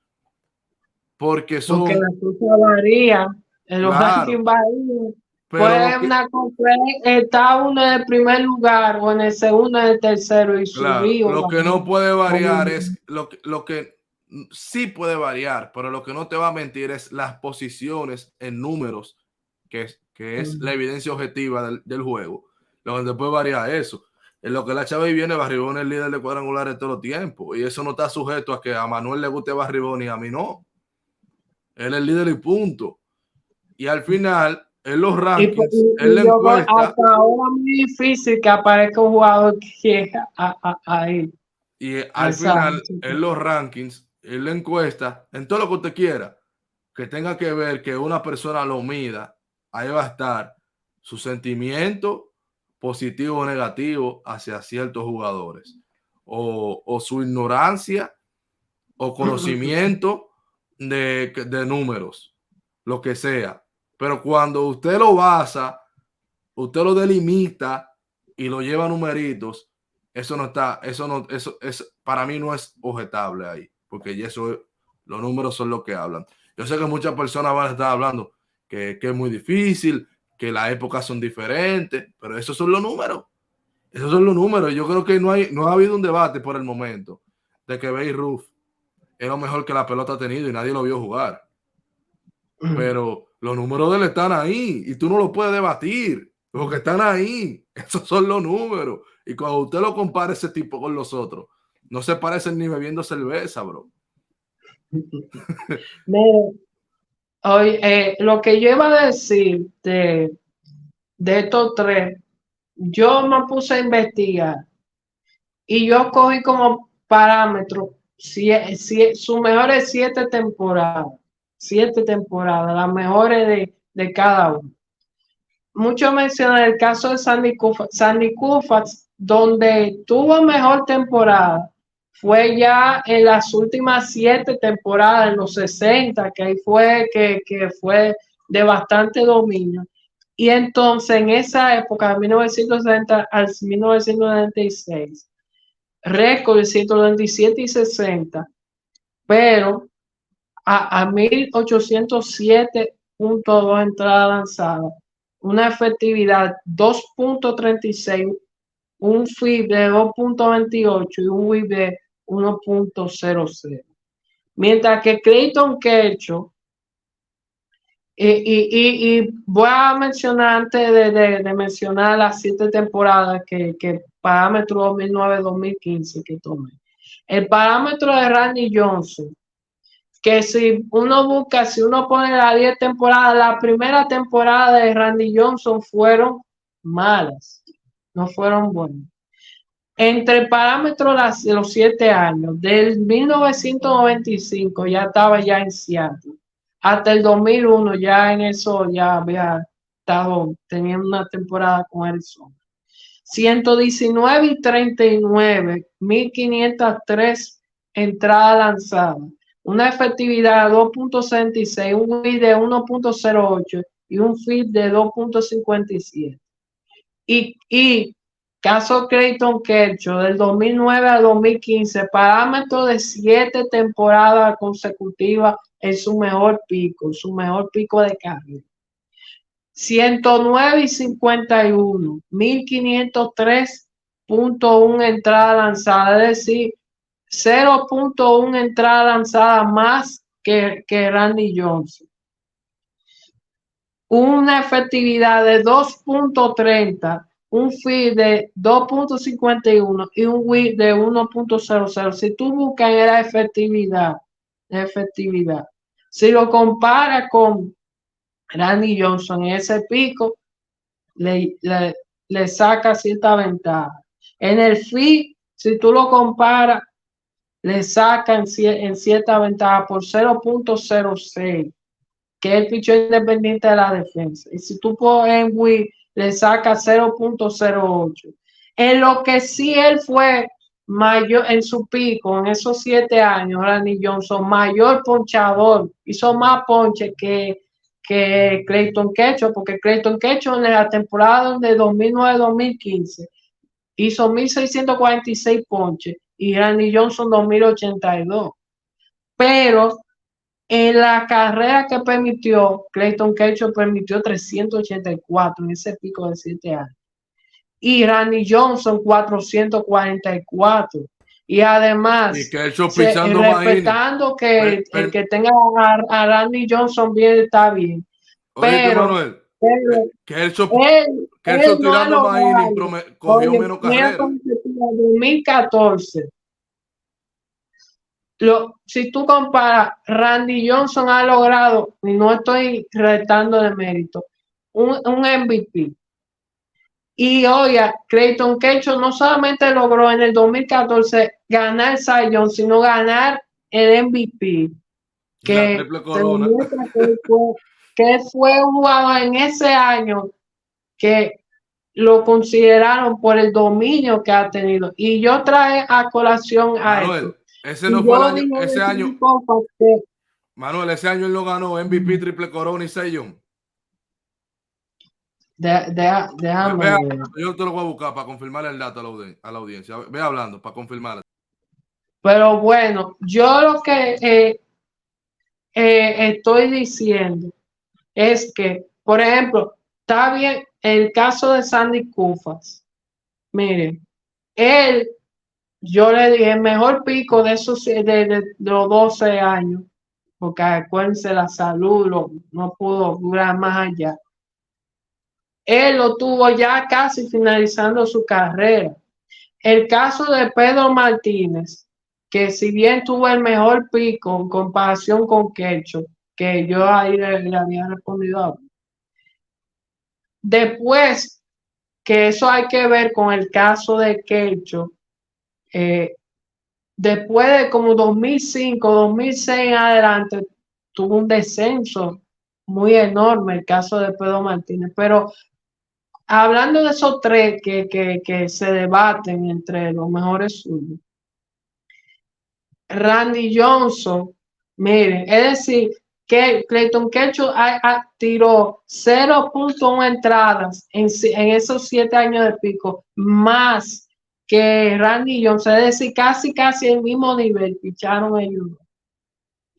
Speaker 1: Porque
Speaker 2: Porque la cosa varía, en los rankings varían. Puede una está uno en el primer lugar o en el segundo, en el tercero y subir.
Speaker 1: Lo que no puede variar es lo que sí puede variar, pero lo que no te va a mentir es las posiciones en números, que es la evidencia objetiva del juego. Lo que te puede variar eso. En lo que la Chávez viene, Barribón es el líder de cuadrangulares todo el tiempo. Y eso no está sujeto a que a Manuel le guste Barribón y a mí no. Él es el líder y punto. Y al final, en los rankings, en la encuesta.
Speaker 2: Hasta ahora es muy difícil que aparezca un jugador que ahí.
Speaker 1: Y al final, en los rankings, en la encuesta, en todo lo que usted quiera, que tenga que ver que una persona lo mida, ahí va a estar su sentimiento positivo o negativo hacia ciertos jugadores, o su ignorancia o conocimiento de números, lo que sea. Pero cuando usted lo basa, usted lo delimita y lo lleva a numeritos, eso no está, eso para mí no es objetable ahí, porque eso, los números son lo que hablan. Yo sé que muchas personas van a estar hablando que es muy difícil, que las épocas son diferentes, pero esos son los números. Esos son los números. Yo creo que no ha habido un debate por el momento de que Babe Ruth es lo mejor que la pelota ha tenido y nadie lo vio jugar. Pero los números de él están ahí y tú no lo puedes debatir, porque están ahí. Esos son los números. Y cuando usted lo compara ese tipo con los otros, no se parecen ni bebiendo cerveza, bro.
Speaker 2: Hoy, lo que yo iba a decir de estos tres, yo me puse a investigar y yo cogí como parámetro sus mejores 7 temporadas, las mejores de cada uno. Muchos mencionan el caso de Sandy Koufax, donde tuvo mejor temporada. Fue ya en las últimas 7 temporadas, en los 60, que ahí fue que fue de bastante dominio. Y entonces, en esa época, de 1960 al 1996, récord de 127 y 60, pero a 1807.2 entradas lanzadas, una efectividad 2.36, un FIB de 2.28 y un WIP de 1.00. Mientras que Clayton Kershaw, y voy a mencionar antes de mencionar las 7 temporadas que parámetro 2009-2015 que tomé. El parámetro de Randy Johnson, que si uno pone las 10 temporadas, la primera temporada de Randy Johnson fueron malas, no fueron buenas. Entre el parámetro de los 7 años, del 1995 ya estaba ya en Seattle, hasta el 2001 ya en eso ya había estado teniendo una temporada con Arizona. 119 y 39, 1503 entradas lanzadas, una efectividad de 2.66, un WIP de 1.08 y un FIB de 2.57. Y caso Clayton Kershaw del 2009 a 2015, parámetro de 7 temporadas consecutivas en su mejor pico de carrera. 109 y 51, 1503.1 entrada lanzada, es decir, 0.1 entrada lanzada más que Randy Johnson. Una efectividad de 2.30, un FIB de 2.51 y un WIP de 1.00. Si tú buscas en la efectividad, si lo comparas con Randy Johnson en ese pico, le saca cierta ventaja. En el FIB, si tú lo comparas, le saca en cierta ventaja por 0.06, que es el pichón independiente de la defensa. Y si tú pones en WIP, le saca 0.08. En lo que sí él fue mayor en su pico, en esos 7 años, Randy Johnson, mayor ponchador, hizo más ponche que Clayton Kershaw, porque Clayton Kershaw en la temporada de 2009-2015 hizo 1.646 ponches y Randy Johnson 2.082. Pero en la carrera que permitió, Clayton Kershaw permitió 384 en ese pico de 7 años. Y Randy Johnson 444. Y además,
Speaker 1: y Kershaw pichando
Speaker 2: respetando que el que tenga a Randy Johnson bien está bien. Pero
Speaker 1: Kershaw
Speaker 2: él no ha
Speaker 1: tirando más innings, cogió
Speaker 2: oye,
Speaker 1: menos carreras.
Speaker 2: 2014. Si tú comparas, Randy Johnson ha logrado, y no estoy retando de mérito, un MVP. Y oiga, Clayton Kershaw no solamente logró en el 2014 ganar Cy Young, sino ganar el MVP. Que fue un jugador en ese año que lo consideraron por el dominio que ha tenido. Y yo traje a colación a
Speaker 1: Manuel,
Speaker 2: esto.
Speaker 1: ese
Speaker 2: Y
Speaker 1: no fue el
Speaker 2: yo
Speaker 1: año,
Speaker 2: dije
Speaker 1: ese
Speaker 2: de
Speaker 1: año,
Speaker 2: Sandy Koufax que,
Speaker 1: Manuel, ese año él lo ganó MVP, Triple Corona y Sayón.
Speaker 2: déjame
Speaker 1: Ve,
Speaker 2: ver.
Speaker 1: yo te lo voy a buscar para confirmar el dato a la audiencia. Ve hablando para confirmar.
Speaker 2: Pero bueno, yo lo que estoy diciendo es que, por ejemplo, está bien el caso de Sandy Koufax. Miren, él, yo le dije, el mejor pico de esos de los 12 años, porque acuérdense la salud, no pudo durar más allá. Él lo tuvo ya casi finalizando su carrera. El caso de Pedro Martínez, que si bien tuvo el mejor pico en comparación con Kecho, que yo ahí le había respondido ahora. Después, que eso hay que ver con el caso de Kecho, después de como 2005, 2006 en adelante, tuvo un descenso muy enorme el caso de Pedro Martínez. Pero hablando de esos tres que se debaten entre los mejores suyos, Randy Johnson, miren, es decir, que Clayton Kershaw tiró 0.1 entradas en esos 7 años de pico, más que Randy Johnson, es decir, casi el mismo nivel, picharon ellos.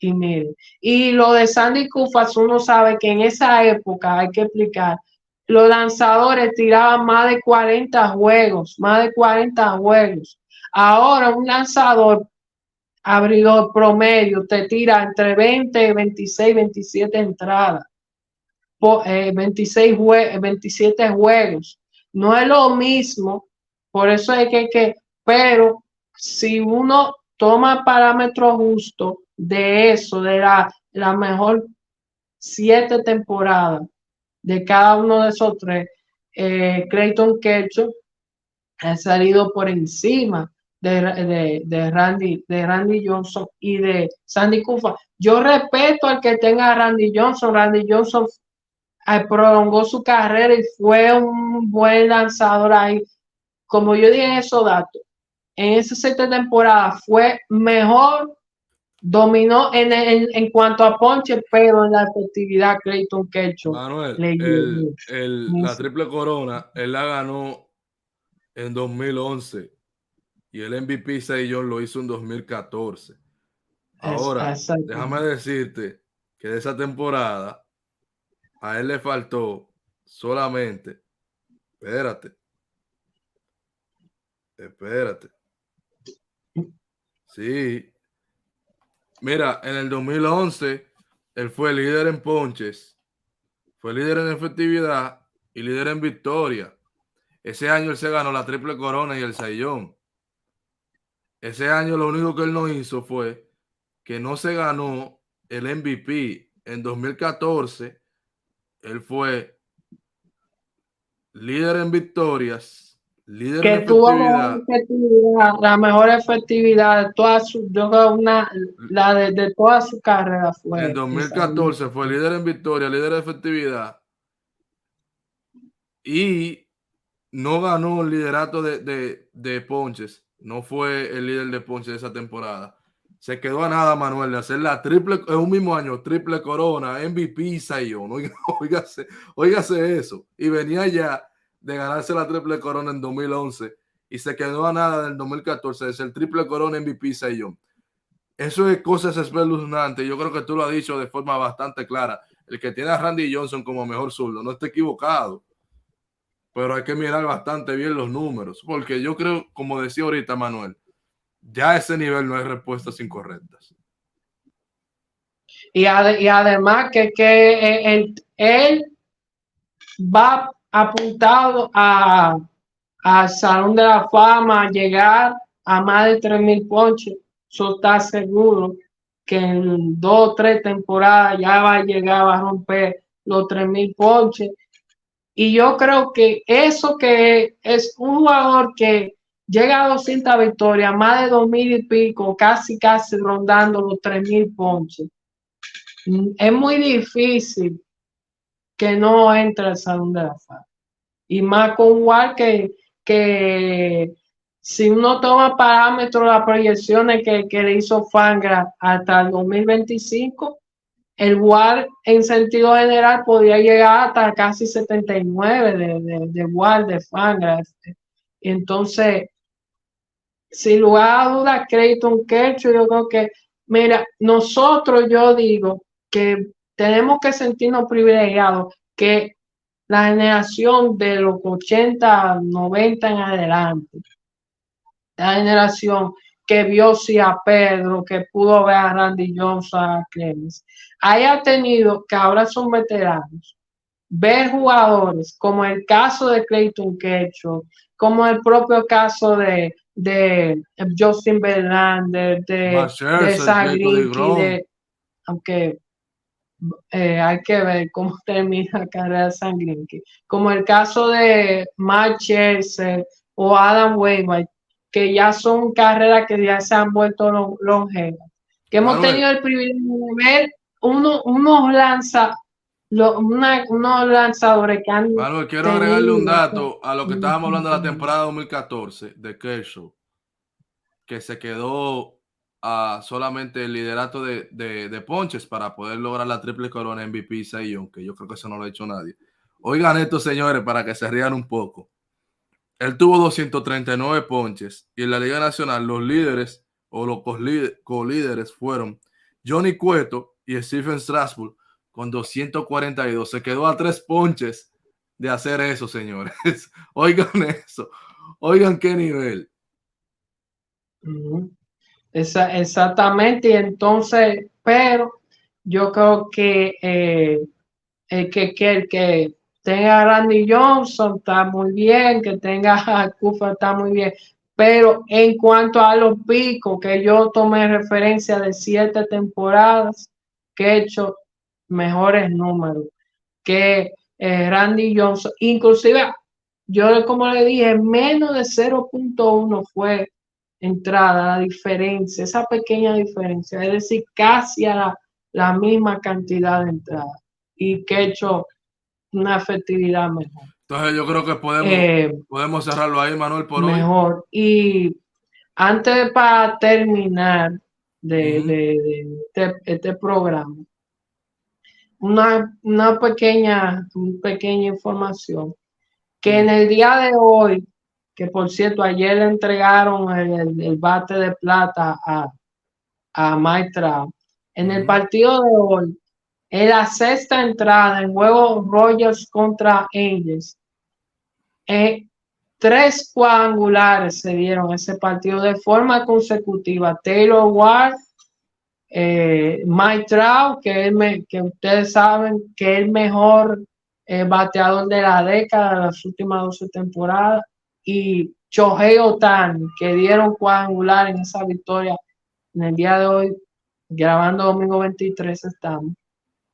Speaker 2: Y miren, y lo de Sandy Koufax, uno sabe que en esa época, hay que explicar, los lanzadores tiraban más de 40 juegos, más de 40 juegos. Ahora un lanzador abridor promedio te tira entre 20, 26, 27 entradas, 27 juegos. No es lo mismo, por eso es pero si uno toma parámetros justos de eso, de la mejor 7 temporadas de cada uno de esos tres, Clayton Kershaw ha salido por encima de Randy Johnson y de Sandy Koufax. Yo respeto al que tenga a Randy Johnson. Randy Johnson prolongó su carrera y fue un buen lanzador ahí. Como yo dije en esos datos, en esas 7 temporadas fue mejor, dominó en cuanto a ponche, pero en la efectividad Clayton Kershaw
Speaker 1: Manuel,
Speaker 2: le llevó.
Speaker 1: la Triple Corona, él la ganó en 2011 y el MVP Sayón lo hizo en 2014. Ahora, déjame decirte que de esa temporada a él le faltó solamente, espérate. Sí, mira, en el 2011 él fue líder en ponches, fue líder en efectividad y líder en victoria. Ese año él se ganó la Triple Corona y el Sayón. Ese año lo único que él no hizo fue que no se ganó el MVP. En 2014 él fue líder en victorias, líder en
Speaker 2: Que tuvo
Speaker 1: efectividad.
Speaker 2: la mejor efectividad de toda su, yo creo de toda su carrera
Speaker 1: En
Speaker 2: fue esa.
Speaker 1: 2014 fue líder en victoria, líder en efectividad y no ganó el liderato de ponches. No fue el líder de ponches de esa temporada. Se quedó a nada, Manuel, de hacer la triple, en un mismo año, triple corona, MVP y Sayón. Óigase eso. Y venía ya de ganarse la triple corona en 2011 y se quedó a nada en el 2014 de ser triple corona, MVP y Sayón. Eso es cosas espeluznantes. Yo creo que tú lo has dicho de forma bastante clara. El que tiene a Randy Johnson como mejor zurdo no está equivocado, pero hay que mirar bastante bien los números, porque yo creo, como decía ahorita Manuel, ya a ese nivel no hay respuestas incorrectas.
Speaker 2: Y además que él va apuntado al Salón de la Fama, a llegar a más de 3,000 ponches. Eso está seguro que en 2 o 3 temporadas ya va a llegar a romper los 3,000 ponches. Y yo creo que eso que es un jugador que llega a 200 victorias, más de 2,000 y pico, casi rondando los 3,000 ponches. Es muy difícil que no entre al Salón de la Fama. y más con WAR que si uno toma parámetros, las proyecciones que le hizo Fangra hasta el 2025, el WAR en sentido general podría llegar hasta casi 79 de WAR de Fangra. Entonces, sin lugar a dudas, Clayton Kershaw, yo creo que, mira, nosotros, yo digo que tenemos que sentirnos privilegiados, que la generación de los 80, 90 en adelante, la generación que vio sí a Pedro, que pudo ver a Randy Johnson, a Clemens, haya tenido, que ahora son veteranos, ver jugadores como el caso de Clayton Kershaw, como el propio caso de Justin Verlander,
Speaker 1: Max
Speaker 2: de
Speaker 1: Scherzer, Jacob
Speaker 2: Sagrinski,
Speaker 1: deGrom.
Speaker 2: aunque hay que ver cómo termina la carrera de Sagrinski, como el caso de Max Scherzer o Adam Wainwright, que ya son carreras que ya se han vuelto longevas, que hemos
Speaker 1: Manuel,
Speaker 2: tenido el privilegio de ver unos unos lanzadores que han
Speaker 1: Manuel, quiero agregarle un
Speaker 2: tenido.
Speaker 1: dato a lo que estábamos hablando de la temporada 2014 de Kershaw, que se quedó a solamente el liderato de ponches para poder lograr la triple corona MVP y Cy Young, que yo creo que eso no lo ha hecho nadie. Oigan esto, señores, para que se rían un poco. Él tuvo 239 ponches y en la Liga Nacional los líderes o los co-líderes fueron Johnny Cueto y Stephen Strasburg con 242. Se quedó a 3 ponches de hacer eso, señores. Oigan eso. Oigan qué nivel.
Speaker 2: Exactamente, y entonces, pero yo creo que el que tenga a Randy Johnson está muy bien, que tenga a Cooper está muy bien, pero en cuanto a los picos, que yo tomé referencia de 7 temporadas, que he hecho mejores números que Randy Johnson, inclusive yo como le dije, menos de 0.1 fue entrada, la diferencia, esa pequeña diferencia, es decir, casi a la misma cantidad de entradas y que he hecho una efectividad mejor.
Speaker 1: Entonces yo creo que
Speaker 2: Eh,
Speaker 1: podemos cerrarlo ahí, Manuel, por hoy.
Speaker 2: Mejor. Y antes para terminar
Speaker 1: Ujú.
Speaker 2: este programa, una pequeña información, que en el día de hoy, que por cierto, ayer le entregaron el bate de plata a Mike Trout, en el
Speaker 1: Ujú.
Speaker 2: partido de hoy, en la sexta entrada en juego Rogers contra Angels, eh, 3 cuadrangulares se dieron ese partido de forma consecutiva. Taylor Ward, Mike Trout, que ustedes saben que es el mejor bateador de la década de las últimas 12 temporadas, y Shohei Ohtani, que dieron cuadrangular en esa victoria en el día de hoy, grabando domingo 23 estamos,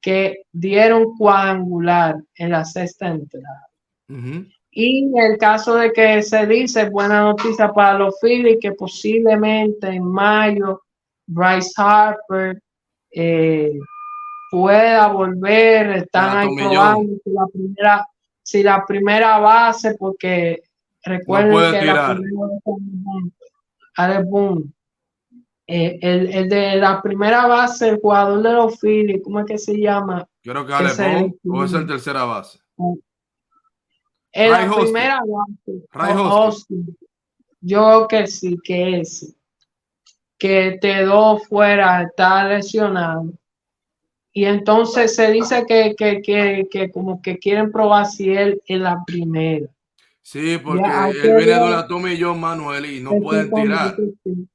Speaker 2: que dieron cuadrangular en la sexta entrada.
Speaker 1: Ujú.
Speaker 2: Y en el caso de que se dice, buena noticia para los Phillies, que posiblemente en mayo Bryce Harper eh, pueda volver,
Speaker 1: El
Speaker 2: están ahí
Speaker 1: atomillón.
Speaker 2: probando si la primera base, porque
Speaker 1: No
Speaker 2: recuerden
Speaker 1: puede
Speaker 2: que la
Speaker 1: tirar.
Speaker 2: primera base, Alex Boone, el de la primera base, el jugador de los Phillies, ¿cómo es que se llama?
Speaker 1: Creo que
Speaker 2: Que
Speaker 1: Alex
Speaker 2: se
Speaker 1: Bond o es el tercera base.
Speaker 2: en
Speaker 1: Ray
Speaker 2: la
Speaker 1: Hosted.
Speaker 2: primera base,
Speaker 1: Ray Hosted.
Speaker 2: yo creo que sí, que es, que Teodoro fuera, está lesionado. Y entonces se dice que como que quieren probar si él en la primera.
Speaker 1: Sí,
Speaker 2: Ya hay
Speaker 1: porque
Speaker 2: que
Speaker 1: él viene de un
Speaker 2: ver
Speaker 1: atomillón, Manuel, y no pueden tirar.
Speaker 2: exactamente, sí.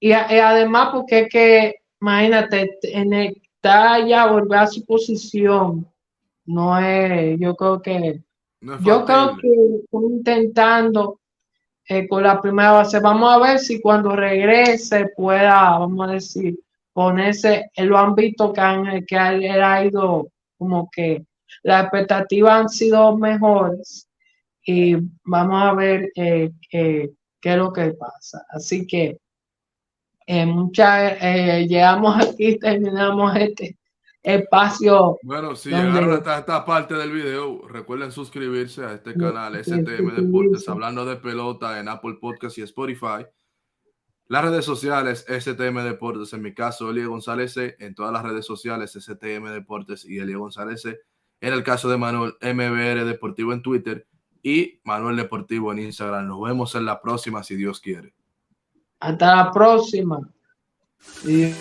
Speaker 2: Y además porque es que, imagínate, está ya volver a su posición, no es,
Speaker 1: No es
Speaker 2: yo creo
Speaker 1: factible.
Speaker 2: que están intentando con la primera base. Vamos a ver si cuando regrese pueda, vamos a decir, ponerse, lo han visto que él ha ido como que las expectativas han sido mejores y vamos a ver qué es lo que pasa. Así que llegamos aquí, terminamos espacio.
Speaker 1: Bueno, si
Speaker 2: donde
Speaker 1: llegaron hasta esta parte del video, recuerden suscribirse a este canal STM Deportes, hablando de pelota en Apple Podcast y Spotify. Las redes sociales, STM Deportes, en mi caso, Elie González C. En todas las redes sociales, STM Deportes y Elie González C. En el caso de Manuel, MBR Deportivo en Twitter y Manuel Deportivo en Instagram. Nos vemos en la próxima, si Dios quiere.
Speaker 2: Hasta la próxima. Y